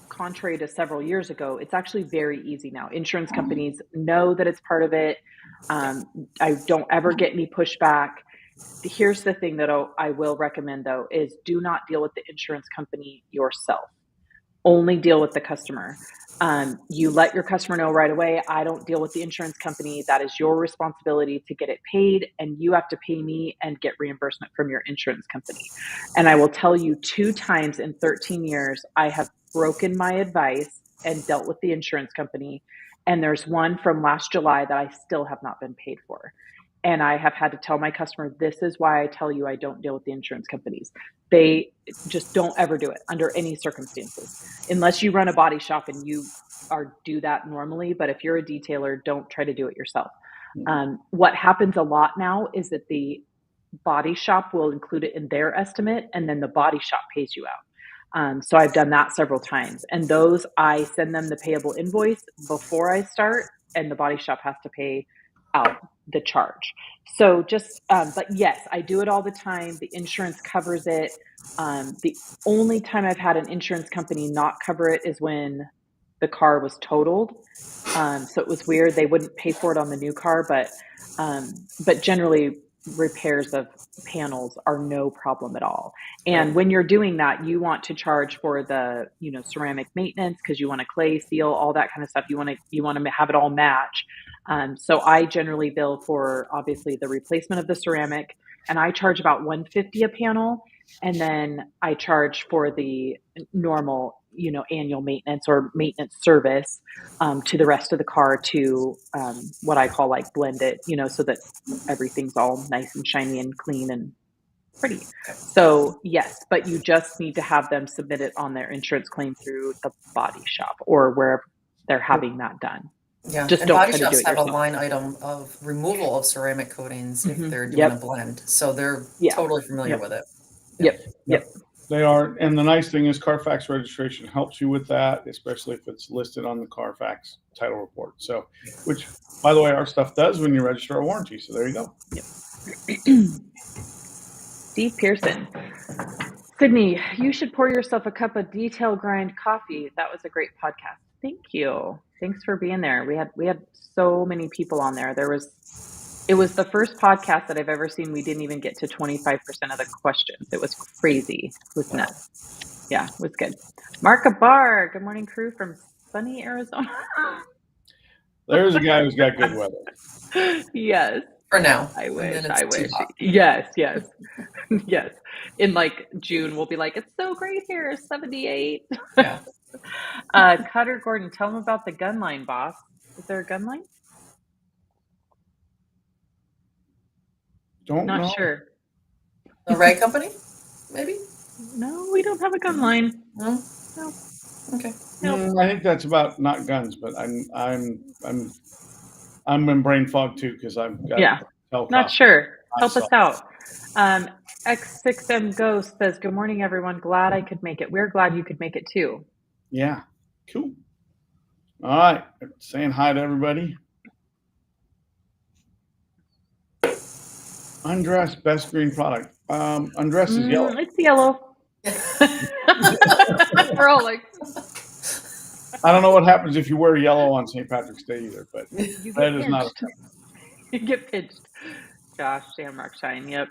Speaker 2: contrary to several years ago, it's actually very easy now. Insurance companies know that it's part of it. I don't ever get any pushback. Here's the thing that I will recommend, though, is do not deal with the insurance company yourself. Only deal with the customer. You let your customer know right away, I don't deal with the insurance company. That is your responsibility to get it paid, and you have to pay me and get reimbursement from your insurance company. And I will tell you 2 times in 13 years, I have broken my advice and dealt with the insurance company. And there's one from last July that I still have not been paid for. And I have had to tell my customer, this is why I tell you I don't deal with the insurance companies. They just don't ever do it under any circumstances, unless you run a body shop and you do that normally. But if you're a detailer, don't try to do it yourself. What happens a lot now is that the body shop will include it in their estimate, and then the body shop pays you out. So I've done that several times, and those I send them the payable invoice before I start, and the body shop has to pay out the charge. So just, but yes, I do it all the time. The insurance covers it. The only time I've had an insurance company not cover it is when the car was totaled. So it was weird. They wouldn't pay for it on the new car, but generally repairs of panels are no problem at all. And when you're doing that, you want to charge for the, ceramic maintenance, because you want to clay seal, all that kind of stuff. You want to have it all match. So I generally bill for obviously the replacement of the ceramic, and I charge about $150 a panel. And then I charge for the normal, annual maintenance or maintenance service, to the rest of the car to, what I call blend it, so that everything's all nice and shiny and clean and pretty. So yes, but you just need to have them submit it on their insurance claim through the body shop or wherever they're having that done.
Speaker 3: Yeah,
Speaker 2: just
Speaker 3: and
Speaker 2: don't
Speaker 3: body
Speaker 2: try to do
Speaker 3: shops
Speaker 2: it
Speaker 3: have
Speaker 2: yourself.
Speaker 3: a line item of removal of ceramic coatings if they're doing a blend. So they're totally familiar with it.
Speaker 2: Yep.
Speaker 1: They are, and the nice thing is Carfax registration helps you with that, especially if it's listed on the Carfax title report. So, which, by the way, our stuff does when you register a warranty. So there you go.
Speaker 2: Yep. Steve Pearson. Sydney, you should pour yourself a cup of detail grind coffee. That was a great podcast. Thank you. Thanks for being there. We had so many people on there. It was the first podcast that I've ever seen. We didn't even get to 25% of the questions. It was crazy. It was nuts. Yeah, it was good. Mark Abar, good morning, crew from sunny Arizona.
Speaker 1: There's a guy who's got good weather.
Speaker 2: Yes.
Speaker 3: For now.
Speaker 2: I wish. Yes. Yes. In like June, we'll be like, it's so great here. It's 78.
Speaker 3: Yeah.
Speaker 2: Cutter Gordon, tell them about the gun line, boss. Is there a gun line?
Speaker 1: Don't know.
Speaker 2: Not sure.
Speaker 3: The rag company? Maybe?
Speaker 2: No, we don't have a gun line.
Speaker 3: No. Okay.
Speaker 2: Nope.
Speaker 1: I think that's about not guns, but I'm in brain fog too because I've got
Speaker 2: not sure. Help us out. X6M Ghost says, good morning, everyone. Glad I could make it. We're glad you could make it too.
Speaker 1: Yeah. Cool. All right. Saying hi to everybody. Undress, best green product. Undress is yellow.
Speaker 2: It's yellow. We're all like,
Speaker 1: I don't know what happens if you wear yellow on St. Patrick's Day either, but that is not.
Speaker 2: You get pinched. Josh, Shamrock Shine. Yep.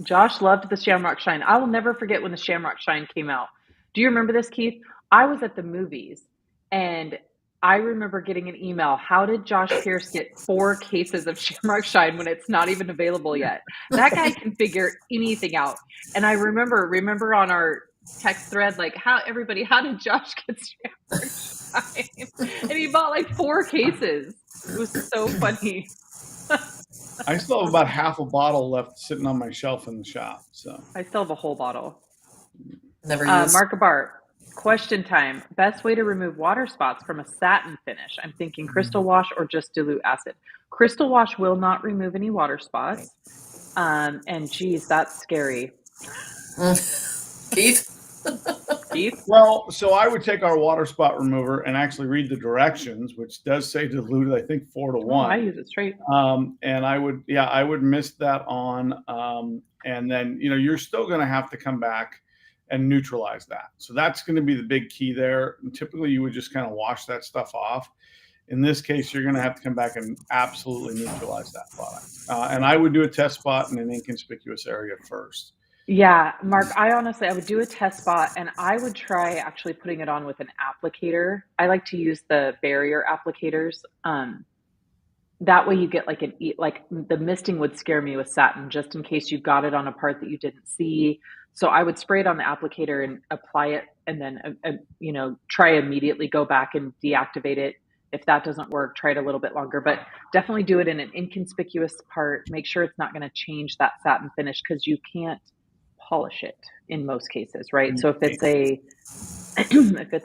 Speaker 2: Josh loved the Shamrock Shine. I will never forget when the Shamrock Shine came out. Do you remember this, Keith? I was at the movies and I remember getting an email. How did Josh Pierce get 4 cases of Shamrock Shine when it's not even available yet? That guy can figure anything out. And I remember on our text thread, like, how did Josh get Shamrock Shine? And he bought like 4 cases. It was so funny.
Speaker 1: I still have about half a bottle left sitting on my shelf in the shop. So
Speaker 2: I still have a whole bottle.
Speaker 3: Never used.
Speaker 2: Mark Abart, question time. Best way to remove water spots from a satin finish? I'm thinking crystal wash or just dilute acid. Crystal wash will not remove any water spots. And geez, that's scary.
Speaker 3: Keith?
Speaker 1: Well, so I would take our water spot remover and actually read the directions, which does say dilute, I think 4 to 1.
Speaker 2: I use it straight.
Speaker 1: And I would mist that on. And then, you're still going to have to come back and neutralize that. So that's going to be the big key there. And typically you would just kind of wash that stuff off. In this case, you're going to have to come back and absolutely neutralize that product. And I would do a test spot in an inconspicuous area first.
Speaker 2: Yeah, Mark, I would do a test spot and I would try actually putting it on with an applicator. I like to use the barrier applicators. That way you get like the misting would scare me with satin just in case you got it on a part that you didn't see. So I would spray it on the applicator and apply it and then, try immediately go back and deactivate it. If that doesn't work, try it a little bit longer, but definitely do it in an inconspicuous part. Make sure it's not going to change that satin finish because you can't polish it in most cases, right? So if it's a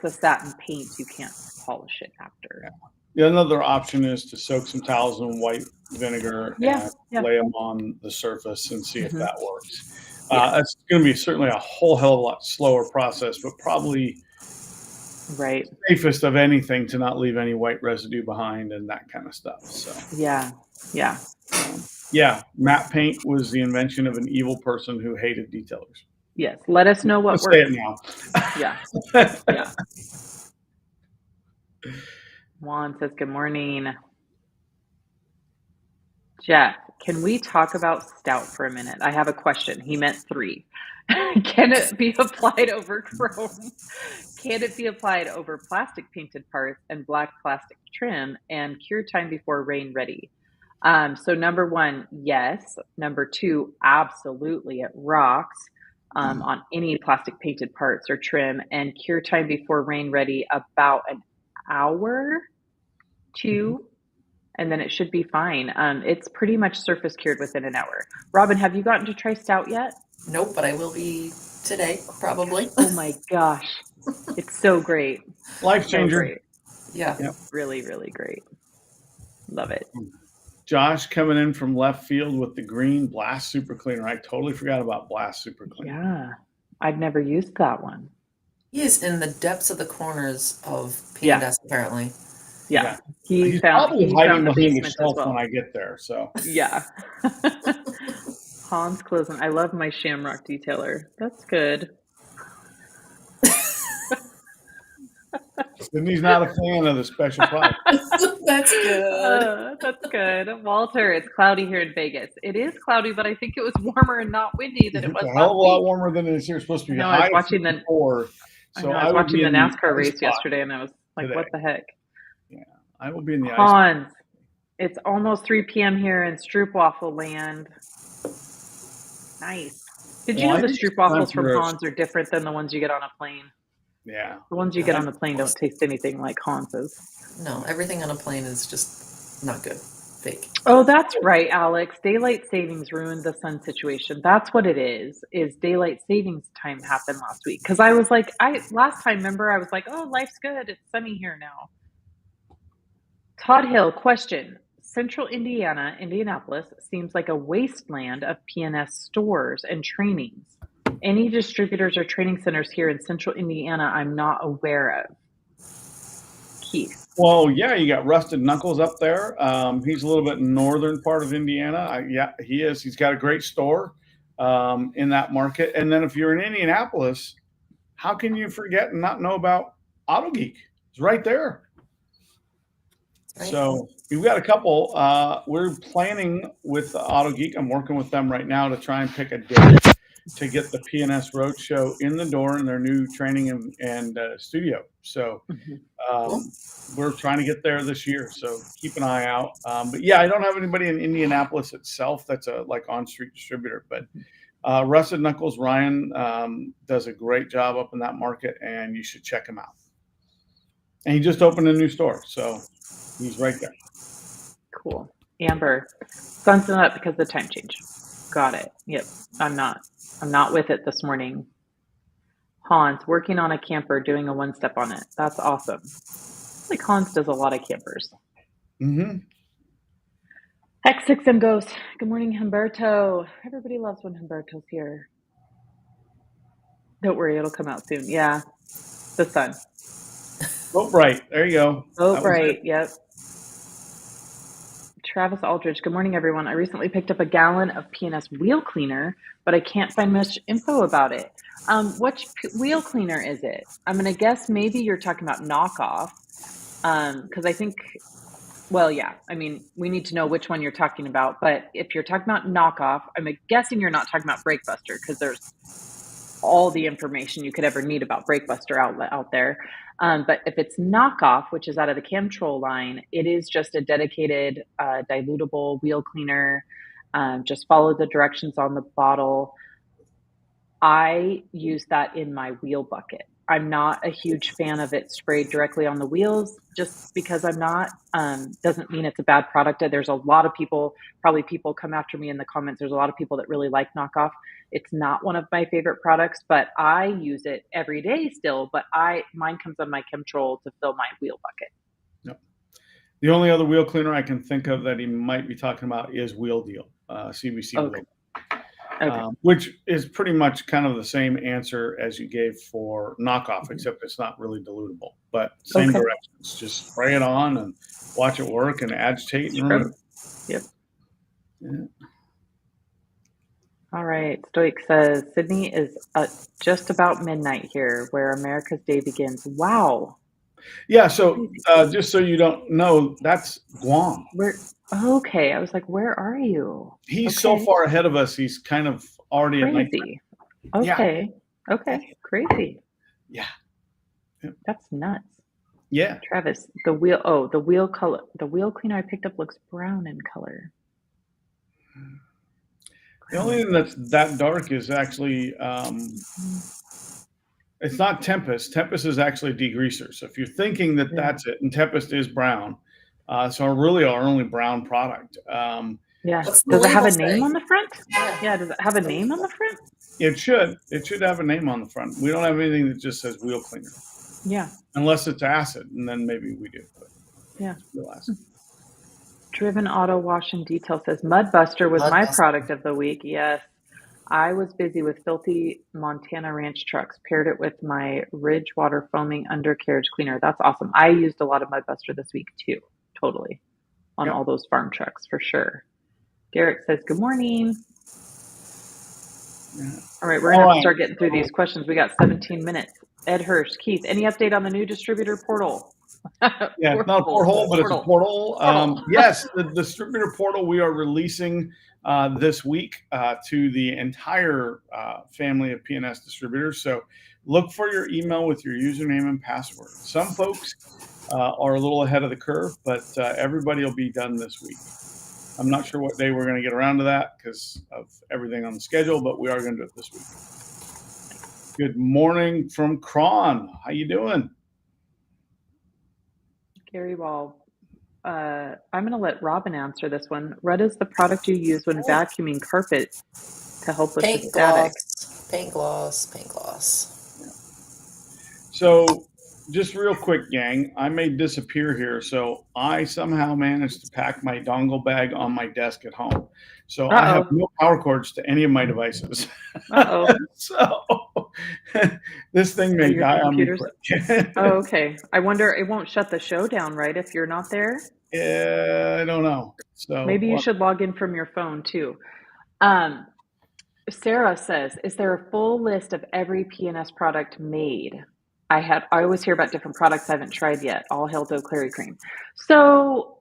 Speaker 2: satin paint, you can't polish it after.
Speaker 1: Yeah, another option is to soak some towels in white vinegar and lay them on the surface and see if that works. It's going to be certainly a whole hell of a lot slower process, but probably safest of anything to not leave any white residue behind and that kind of stuff. So matte paint was the invention of an evil person who hated detailers.
Speaker 2: Yes. Let us know what
Speaker 1: works.
Speaker 2: Say
Speaker 1: it now.
Speaker 2: Yeah. Juan says, good morning. Jeff, can we talk about stout for a minute? I have a question. He meant 3. Can it be applied over chrome? Can it be applied over plastic painted parts and black plastic trim and cure time before rain ready? So number 1, yes. Number 2, absolutely. It rocks on any plastic painted parts or trim, and cure time before rain ready about an hour, 2, and then it should be fine. It's pretty much surface cured within an hour. Robyn, have you gotten to try stout yet?
Speaker 3: Nope, but I will be today, probably.
Speaker 2: Oh my gosh. It's so great.
Speaker 1: Life changer.
Speaker 2: So great.
Speaker 3: Yeah.
Speaker 2: Really, really great. Love it.
Speaker 1: Josh coming in from left field with the green Blast Super Cleaner. I totally forgot about Blast Super Cleaner.
Speaker 2: Yeah. I've never used that one.
Speaker 3: He is in the depths of the corners of P&S, apparently.
Speaker 2: Yeah.
Speaker 1: He's
Speaker 2: found
Speaker 1: probably
Speaker 2: the
Speaker 1: hiding behind the
Speaker 2: basement as
Speaker 1: shelf
Speaker 2: well.
Speaker 1: when I get there. So
Speaker 2: Yeah. Hans Clothing. I love my Shamrock detailer. That's good.
Speaker 1: Sydney's not a fan of the special product.
Speaker 3: That's good.
Speaker 2: That's good. Walter, it's cloudy here in Vegas. It is cloudy, but I think it was warmer and not windy than it was
Speaker 1: a hell of a
Speaker 2: last
Speaker 1: lot
Speaker 2: week.
Speaker 1: warmer than it is here. It's supposed to be
Speaker 2: I know, I was
Speaker 1: high
Speaker 2: watching the
Speaker 1: 54. So
Speaker 2: I was
Speaker 1: would be
Speaker 2: watching the
Speaker 1: in
Speaker 2: NASCAR
Speaker 1: ice
Speaker 2: race
Speaker 1: box
Speaker 2: yesterday, and I was like,
Speaker 1: today.
Speaker 2: "What the heck?"
Speaker 1: Yeah, I will be in the ice.
Speaker 2: Hans, it's almost 3 p.m. here in Stroopwafel land. Nice. Did you know the Stroopwafels from Hans are different than the ones you get on a plane?
Speaker 1: Yeah.
Speaker 2: The ones you get on the plane don't taste anything like Hans's.
Speaker 3: No, everything on a plane is just not good. Fake.
Speaker 2: Oh, that's right, Alex. Daylight savings ruined the sun situation. That's what it is daylight savings time happened last week. Because I was like, last time, remember, I was like, oh, life's good. It's sunny here now. Todd Hill, question. Central Indiana, Indianapolis, seems like a wasteland of P&S stores and trainings. Any distributors or training centers here in Central Indiana I'm not aware of? Keith.
Speaker 1: Well, yeah, you got Rusted Knuckles up there. He's a little bit northern part of Indiana. Yeah, he is. He's got a great store in that market. And then if you're in Indianapolis, how can you forget and not know about Auto Geek? It's right there. Right. So we've got a couple. We're planning with Auto Geek. I'm working with them right now to try and pick a date to get the P&S Roadshow in the door in their new training and studio. So we're trying to get there this year. So keep an eye out. But yeah, I don't have anybody in Indianapolis itself that's a like on-street distributor. But Rusted Knuckles, Ryan does a great job up in that market, and you should check him out. And he just opened a new store, so he's right there.
Speaker 2: Cool. Amber, sun's not up because of the time change. Got it. Yep. I'm not with it this morning. Hans, working on a camper, doing a one-step on it. That's awesome. Like Hans does a lot of campers.
Speaker 1: Mm-hmm.
Speaker 2: X6M Ghost. Good morning, Humberto. Everybody loves when Humberto's here. Don't worry, it'll come out soon. Yeah. The sun.
Speaker 1: Boat Bright. There you go.
Speaker 2: Boat Bright. Yep. Travis Aldridge. Good morning, everyone. I recently picked up a gallon of P&S wheel cleaner, but I can't find much info about it. Which wheel cleaner is it? I'm going to guess maybe you're talking about knockoff. Because I think, well, yeah, I mean, we need to know which one you're talking about. But if you're talking about knockoff, I'm guessing you're not talking about Breakbuster, because there's all the information you could ever need about Breakbuster out there. But if it's knockoff, which is out of the Chemtrol line, it is just a dedicated dilutable wheel cleaner. Just follow the directions on the bottle. I use that in my wheel bucket. I'm not a huge fan of it sprayed directly on the wheels, just because I'm not. Doesn't mean it's a bad product. There's a lot of people, probably people come after me in the comments. There's a lot of people that really like knockoff. It's not one of my favorite products, but I use it every day still. But mine comes on my Chemtrol to fill my wheel bucket.
Speaker 1: Yep. The only other wheel cleaner I can think of that he might be talking about is Wheel Deal, CBC
Speaker 2: Okay.
Speaker 1: Wheel.
Speaker 2: Okay.
Speaker 1: Which is pretty much kind of the same answer as you gave for knockoff, except it's not really dilutable, but same directions. Just spray it on and watch it work and agitate and remove.
Speaker 2: Yep.
Speaker 1: Yeah.
Speaker 2: All right. Stoic says, Sydney is just about midnight here, where America's day begins. Wow.
Speaker 1: Yeah. So just so you don't know, that's Guam.
Speaker 2: Okay. I was like, where are you?
Speaker 1: He's so far ahead of us. He's kind of already at night.
Speaker 2: Okay.
Speaker 1: Yeah.
Speaker 2: Okay. Crazy.
Speaker 1: Yeah.
Speaker 2: That's nuts.
Speaker 1: Yeah.
Speaker 2: Travis, the wheel cleaner I picked up looks brown in color.
Speaker 1: The only thing that's that dark is actually, it's not Tempest. Tempest is actually degreaser. So if you're thinking that that's it, and Tempest is brown, so really our only brown product.
Speaker 2: Yeah. Does it have a name on the front? Yeah. Does it have a name on the front?
Speaker 1: It should. It should have a name on the front. We don't have anything that just says wheel cleaner.
Speaker 2: Yeah.
Speaker 1: Unless it's acid, and then maybe we do. But
Speaker 2: yeah.
Speaker 1: Real acid.
Speaker 2: Driven Auto Wash and Detail says Mudbuster was my product of the week. Yes. I was busy with filthy Montana ranch trucks, paired it with my Ridgewater foaming undercarriage cleaner. That's awesome. I used a lot of Mudbuster this week too. Totally. On all those farm trucks for sure. Derek says, good morning. Yeah. All right, we're going to have to start getting through these questions. We got 17 minutes. Ed Hirsch, Keith, any update on the new distributor portal?
Speaker 1: Yeah, it's not a porthole, but it's a portal. Yes, the distributor portal we are releasing this week to the entire family of PNS distributors. So look for your email with your username and password. Some folks are a little ahead of the curve, but everybody will be done this week. I'm not sure what day we're going to get around to that because of everything on the schedule, but we are going to do it this week. Good morning from Cron. How you doing?
Speaker 2: Gary Wall. I'm going to let Robyn answer this one. What is the product you use when vacuuming carpet to help with the static?
Speaker 3: Paint gloss.
Speaker 1: Yeah. So just real quick, gang, I may disappear here. So I somehow managed to pack my dongle bag on my desk at home. So I have no power cords to any of my devices. So this thing may die on me quick.
Speaker 2: Okay. I wonder, it won't shut the show down, right, if you're not there?
Speaker 1: I don't know. So
Speaker 2: maybe you should log in from your phone too. Sarah says, is there a full list of every PNS product made? I always hear about different products I haven't tried yet. All hail Doe Clary Cream. So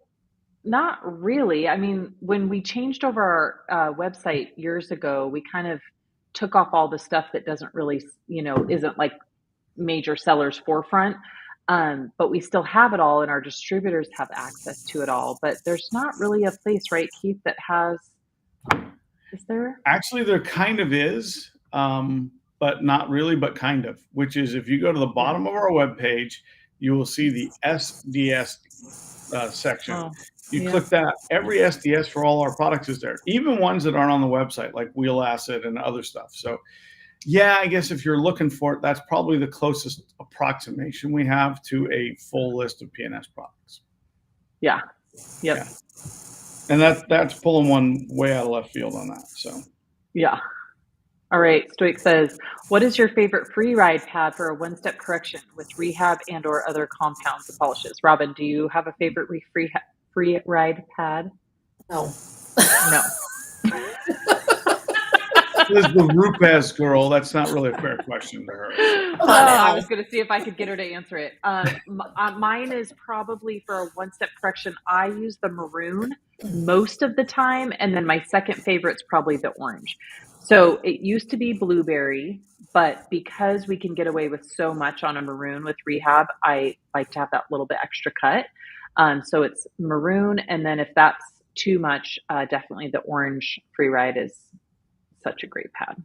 Speaker 2: not really. I mean, when we changed over our website years ago, we kind of took off all the stuff that doesn't really, isn't like major sellers forefront. But we still have it all and our distributors have access to it all. But there's not really a place, right, Keith, that has, is there?
Speaker 1: Actually, there kind of is. But not really, but kind of, which is if you go to the bottom of our webpage, you will see the SDS section. You click that, every SDS for all our products is there, even ones that aren't on the website, like wheel acid and other stuff. So yeah, I guess if you're looking for it, that's probably the closest approximation we have to a full list of PNS products.
Speaker 2: Yeah. Yep.
Speaker 1: Yeah. And that's pulling one way out of left field on that. So
Speaker 2: yeah. All right, Stoic says, what is your favorite free ride pad for a one-step correction with rehab and or other compounds and polishes? Robyn, do you have a favorite free ride pad?
Speaker 3: No.
Speaker 2: No.
Speaker 1: This is the RUPES girl. That's not really a fair question to her.
Speaker 2: I was going to see if I could get her to answer it. Mine is probably for a one-step correction. I use the maroon most of the time, and then my second favorite's probably the orange. So it used to be blueberry, but because we can get away with so much on a maroon with rehab, I like to have that little bit extra cut. So it's maroon, and then if that's too much, definitely the orange free ride is such a great pad.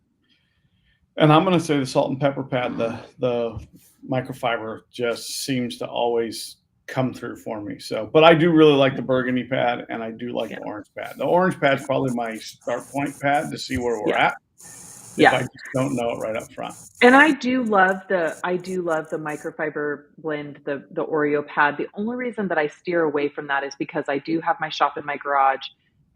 Speaker 1: And I'm going to say the salt and pepper pad, the microfiber just seems to always come through for me. So, but I do really like the burgundy pad, and I do like the orange pad. The orange pad's probably my start point pad to see where we're at. If I just don't know it right up front.
Speaker 2: And I do love the microfiber blend, the Oreo pad. The only reason that I steer away from that is because I do have my shop in my garage,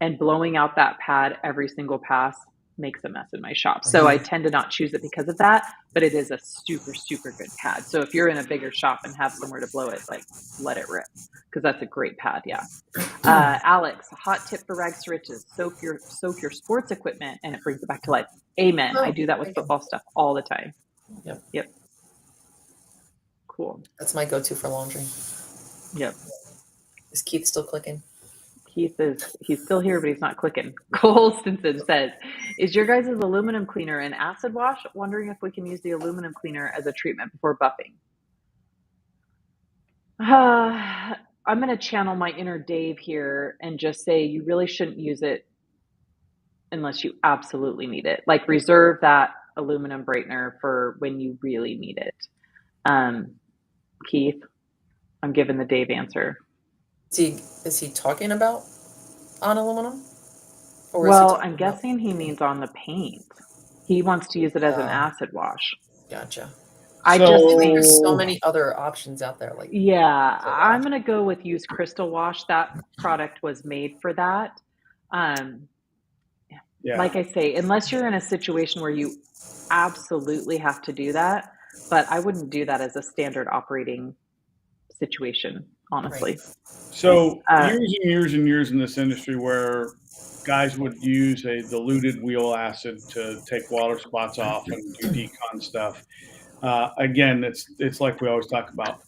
Speaker 2: and blowing out that pad every single pass makes a mess in my shop. So I tend to not choose it because of that, but it is a super, super good pad. So if you're in a bigger shop and have somewhere to blow it, like let it rip, because that's a great pad. Yeah. Alex, hot tip for rags to riches: soak your sports equipment and it brings it back to life. Amen. I do that with football stuff all the time. Yep. Cool.
Speaker 3: That's my go-to for laundry.
Speaker 2: Yep.
Speaker 3: Is Keith still clicking?
Speaker 2: He's still here, but he's not clicking. Cole Stinson says, is your guys' aluminum cleaner an acid wash? Wondering if we can use the aluminum cleaner as a treatment before buffing. I'm going to channel my inner Dave here and just say you really shouldn't use it unless you absolutely need it. Like, reserve that aluminum brightener for when you really need it. Keith, I'm giving the Dave answer.
Speaker 3: Is he talking about on aluminum?
Speaker 2: Or well, I'm guessing he means on the paint. He wants to use it as an acid wash.
Speaker 3: Gotcha.
Speaker 2: I just think
Speaker 3: there's so many other options out there. Like,
Speaker 2: I'm going to go with use Crystal Wash. That product was made for that.
Speaker 1: Yeah.
Speaker 2: Like I say, unless you're in a situation where you absolutely have to do that, but I wouldn't do that as a standard operating situation, honestly.
Speaker 3: Right.
Speaker 1: So years and years and years in this industry where guys would use a diluted wheel acid to take water spots off and do decon stuff. Again, it's like we always talk about.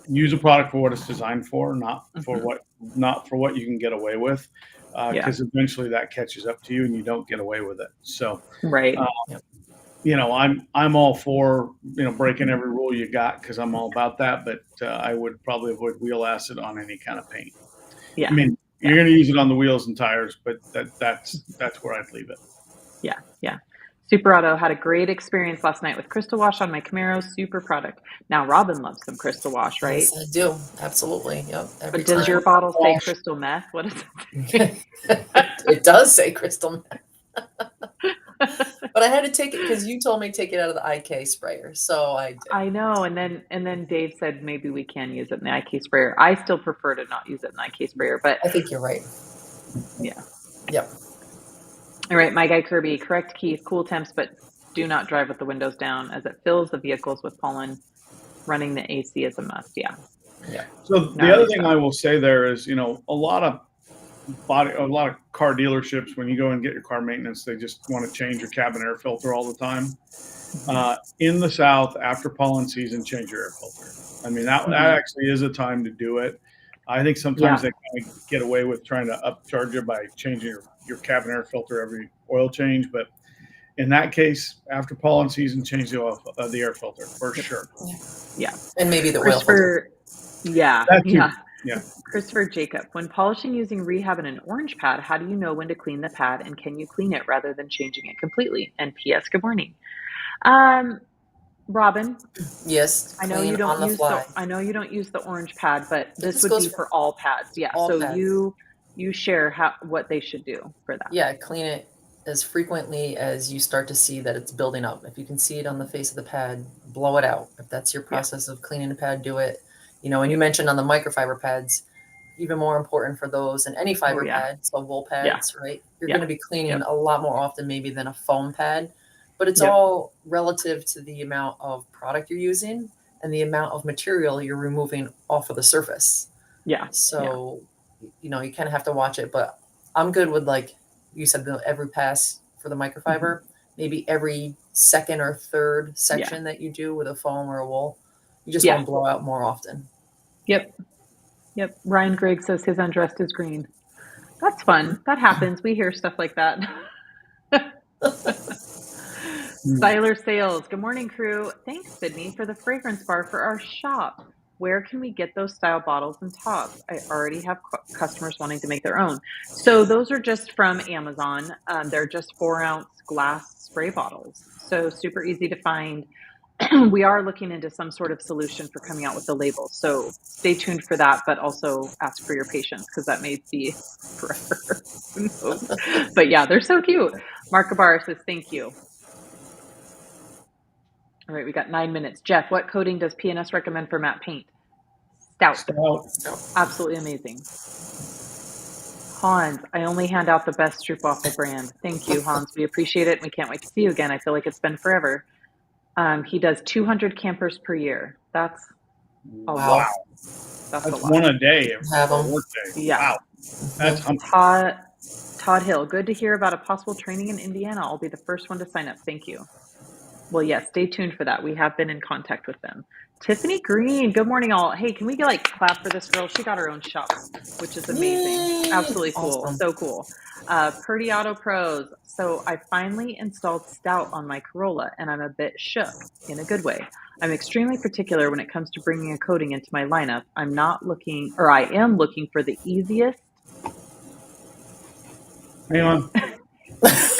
Speaker 1: Use a product for what it's designed for, not for what you can get away with, because eventually that catches up to you and you don't get away with it. So,
Speaker 2: Right.
Speaker 1: I'm all for breaking every rule you got because I'm all about that. But I would probably avoid wheel acid on any kind of paint.
Speaker 2: Yeah.
Speaker 1: I mean, you're going to use it on the wheels and tires, but that's where I'd leave it.
Speaker 2: Yeah. Yeah. Super Auto had a great experience last night with Crystal Wash on my Camaro. Super product. Now, Robyn loves some Crystal Wash, right?
Speaker 3: Yes, I do. Absolutely. Yep.
Speaker 2: But does your bottle say Crystal Meth? What is it?
Speaker 3: It does say Crystal Meth. But I had to take it because you told me to take it out of the IK sprayer. So I did.
Speaker 2: I know. And then Dave said maybe we can use it in the IK sprayer. I still prefer to not use it in the IK sprayer, but
Speaker 3: I think you're right.
Speaker 2: Yeah.
Speaker 3: Yep.
Speaker 2: All right, my guy Kirby, correct Keith, cool temps, but do not drive with the windows down as it fills the vehicles with pollen. Running the AC is a must. Yeah.
Speaker 1: So the other thing I will say there is, a lot of car dealerships, when you go and get your car maintenance, they just want to change your cabin air filter all the time. In the South, after pollen season, change your air filter. I mean, that actually is a time to do it. I think sometimes they kind of get away with trying to upcharge you by changing your cabin air filter every oil change. But in that case, after pollen season, change the oil, the air filter for sure.
Speaker 2: Yeah.
Speaker 3: And maybe the oil filter.
Speaker 2: Yeah.
Speaker 1: That too.
Speaker 2: Yeah. Christopher Jacob, when polishing using rehab in an orange pad, how do you know when to clean the pad, and can you clean it rather than changing it completely? And P.S. Good morning. Robyn.
Speaker 3: Yes.
Speaker 2: I know you don't use the orange pad, but this would be for all pads. Yeah. So
Speaker 3: pads.
Speaker 2: you share what they should do for that.
Speaker 3: Yeah, clean it as frequently as you start to see that it's building up. If you can see it on the face of the pad, blow it out. If that's your process of cleaning the pad, do it. And you mentioned on the microfiber pads, even more important for those and any fiber pad, so wool pads, right? You're going to be cleaning a lot more often maybe than a foam pad, but it's all relative to the amount of product you're using and the amount of material you're removing off of the surface.
Speaker 2: Yeah.
Speaker 3: So, you kind of have to watch it, but I'm good with, like you said, every pass for the microfiber, maybe every second or third section that you do with a foam or a wool. You just want to blow out more often.
Speaker 2: Yep. Ryan Gregg says his undressed is green. That's fun. That happens. We hear stuff like that. Styler Sales. Good morning, crew. Thanks, Sydney, for the fragrance bar for our shop. Where can we get those style bottles and tops? I already have customers wanting to make their own. So those are just from Amazon. They're just 4-ounce glass spray bottles. So super easy to find. We are looking into some sort of solution for coming out with the labels. So stay tuned for that, but also ask for your patience because that may be forever. Who knows? But yeah, they're so cute. Mark Abar says, thank you. All right, we got 9 minutes. Jeff, what coating does PNS recommend for matte paint? Stout. Absolutely amazing. Hans, I only hand out the best Stroopwafel brand. Thank you, Hans. We appreciate it. We can't wait to see you again. I feel like it's been forever. He does 200 campers per year. That's a lot. That's a lot.
Speaker 1: One a day.
Speaker 3: Have them.
Speaker 2: Yeah.
Speaker 1: Wow. That's
Speaker 2: Todd Hill. Good to hear about a possible training in Indiana. I'll be the first one to sign up. Thank you. Well, yes, stay tuned for that. We have been in contact with them. Tiffany Green. Good morning, all. Hey, can we clap for this girl? She got her own shop, which is amazing. Yay. Absolutely cool. Awesome. So cool. Purdy Auto Pros. So I finally installed Stout on my Corolla, and I'm a bit shook in a good way. I'm extremely particular when it comes to bringing a coating into my lineup. I am looking for the easiest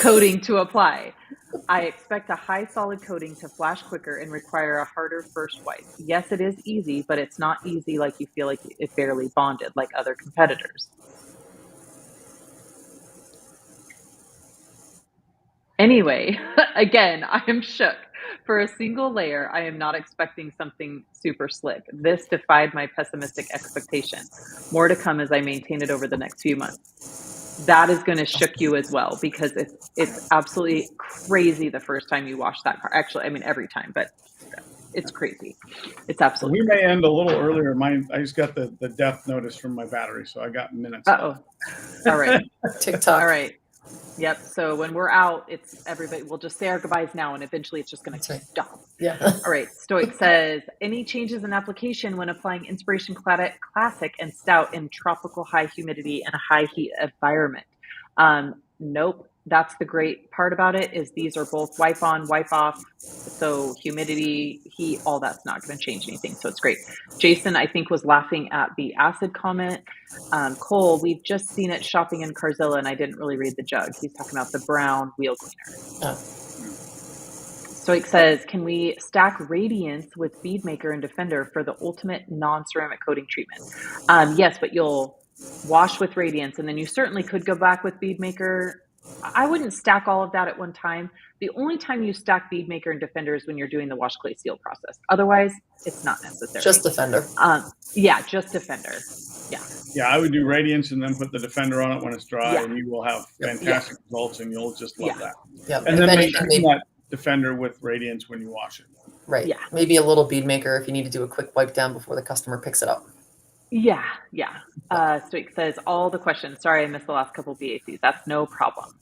Speaker 2: coating to apply. I expect a high solid coating to flash quicker and require a harder first wipe. Yes, it is easy, but it's not easy like you feel like it barely bonded like other competitors. Anyway, again, I am shook. For a single layer, I am not expecting something super slick. This defied my pessimistic expectation. More to come as I maintain it over the next few months. that is going to shook you as well, because it's absolutely crazy the first time you wash that car. Actually, I mean, every time, but it's crazy. It's absolutely
Speaker 1: We
Speaker 2: crazy.
Speaker 1: may end a little earlier. I just got the death notice from my battery, so I got minutes.
Speaker 2: Uh-oh. All right.
Speaker 3: TikTok.
Speaker 2: All right. Yep. So when we're out, it's everybody. We'll just say our goodbyes now, and eventually it's just going to stop.
Speaker 3: Yeah.
Speaker 2: All right. Stoic says, any changes in application when applying Inspiration Classic and Stout in tropical high humidity and a high heat environment? Nope. That's the great part about it, is these are both wipe on, wipe off. So humidity, heat, all that's not going to change anything. So it's great. Jason, I think, was laughing at the acid comment. Cole, we've just seen it shopping in Carzilla, and I didn't really read the jug. He's talking about the brown wheel cleaner.
Speaker 3: Oh.
Speaker 2: Stoic says, can we stack Radiance with Bead Maker and Defender for the ultimate non-ceramic coating treatment? Yes, but you'll wash with Radiance, and then you certainly could go back with Bead Maker. I wouldn't stack all of that at one time. The only time you stack Bead Maker and Defender is when you're doing the wash, clay, seal process. Otherwise, it's not necessary.
Speaker 3: Just Defender.
Speaker 2: Yeah, just Defender. Yeah.
Speaker 1: Yeah, I would do Radiance and then put the Defender on it when it's dry, and you will have fantastic results, and you'll just love that.
Speaker 3: Yeah.
Speaker 1: And then make that Defender with Radiance when you wash it.
Speaker 3: Right.
Speaker 2: Yeah.
Speaker 3: Maybe a little Bead Maker if you need to do a quick wipe down before the customer picks it up.
Speaker 2: Yeah. Yeah. Stoic says, all the questions. Sorry, I missed the last couple BACs. That's no problem.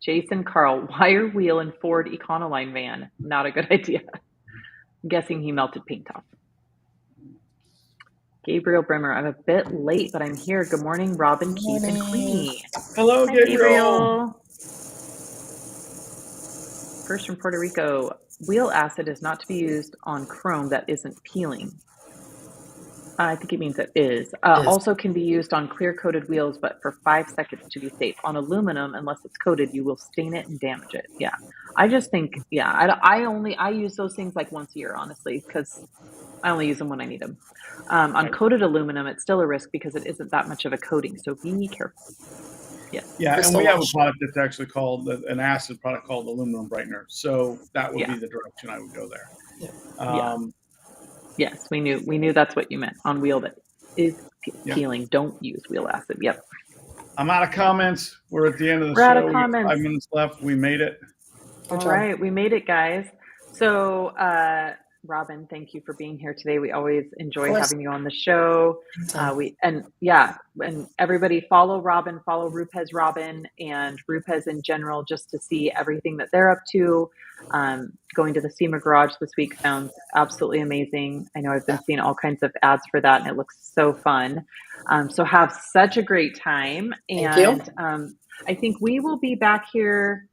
Speaker 2: Jason Carl, wire wheel and Ford Econoline van. Not a good idea. I'm guessing he melted paint off. Gabriel Brimmer, I'm a bit late, but I'm here. Good morning, Robyn, Keith, and Queenie.
Speaker 1: Hello,
Speaker 2: Hi,
Speaker 1: Gabriel.
Speaker 2: First from Puerto Rico, wheel acid is not to be used on chrome that isn't peeling. I think it means it is. Also can be used on clear coated wheels, but for 5 seconds to be safe. On aluminum, unless it's coated, you will stain it and damage it. Yeah. I just think, I use those things like once a year, honestly, because I only use them when I need them. On coated aluminum, it's still a risk because it isn't that much of a coating. So be careful. Yes.
Speaker 1: Yeah, and we have a product that's actually called an acid product called aluminum brightener. So that would be the direction I would go there.
Speaker 2: Yeah. Yes, we knew that's what you meant. On wheel that is peeling, don't use wheel acid. Yep.
Speaker 1: I'm out of comments. We're at the end of the show.
Speaker 2: Out of comments.
Speaker 1: 5 minutes left. We made it.
Speaker 2: All right, we made it, guys. So, Robyn, thank you for being here today. We always enjoy having you on the show. And everybody follow Robyn, follow RUPES Robyn and RUPES in general, just to see everything that they're up to. Going to the SEMA Garage this week sounds absolutely amazing. I know I've been seeing all kinds of ads for that, and it looks so fun. So have such a great time. And I think we will be back here.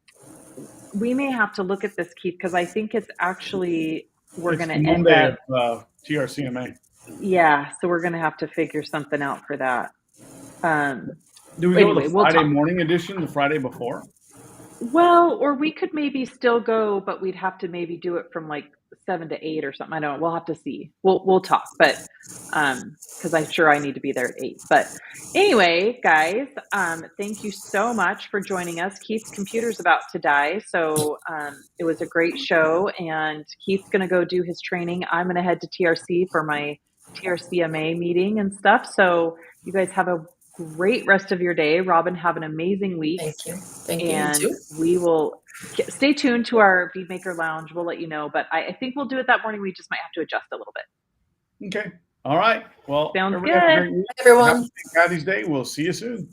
Speaker 2: We may have to look at this, Keith, because I think it's actually, we're going to end up
Speaker 1: TRCMA.
Speaker 2: Yeah, so we're going to have to figure something out for that.
Speaker 1: Do we go with the Friday morning edition, the Friday before?
Speaker 2: Well, or we could maybe still go, but we'd have to maybe do it from like 7 to 8 or something. I don't know. We'll have to see. We'll talk, but because I'm sure I need to be there at 8. But anyway, guys, thank you so much for joining us. Keith's computer's about to die, so it was a great show, and Keith's going to go do his training. I'm going to head to TRC for my TRCMA meeting and stuff. So you guys have a great rest of your day. Robyn, have an amazing week.
Speaker 3: Thank you. Thank you.
Speaker 2: And
Speaker 3: You too.
Speaker 2: we will stay tuned to our Bead Maker Lounge. We'll let you know, but I think we'll do it that morning. We just might have to adjust a little bit.
Speaker 1: Okay. All right. Well,
Speaker 2: sounds good.
Speaker 3: Bye, everyone.
Speaker 1: Happy Patty's Day. We'll see you soon.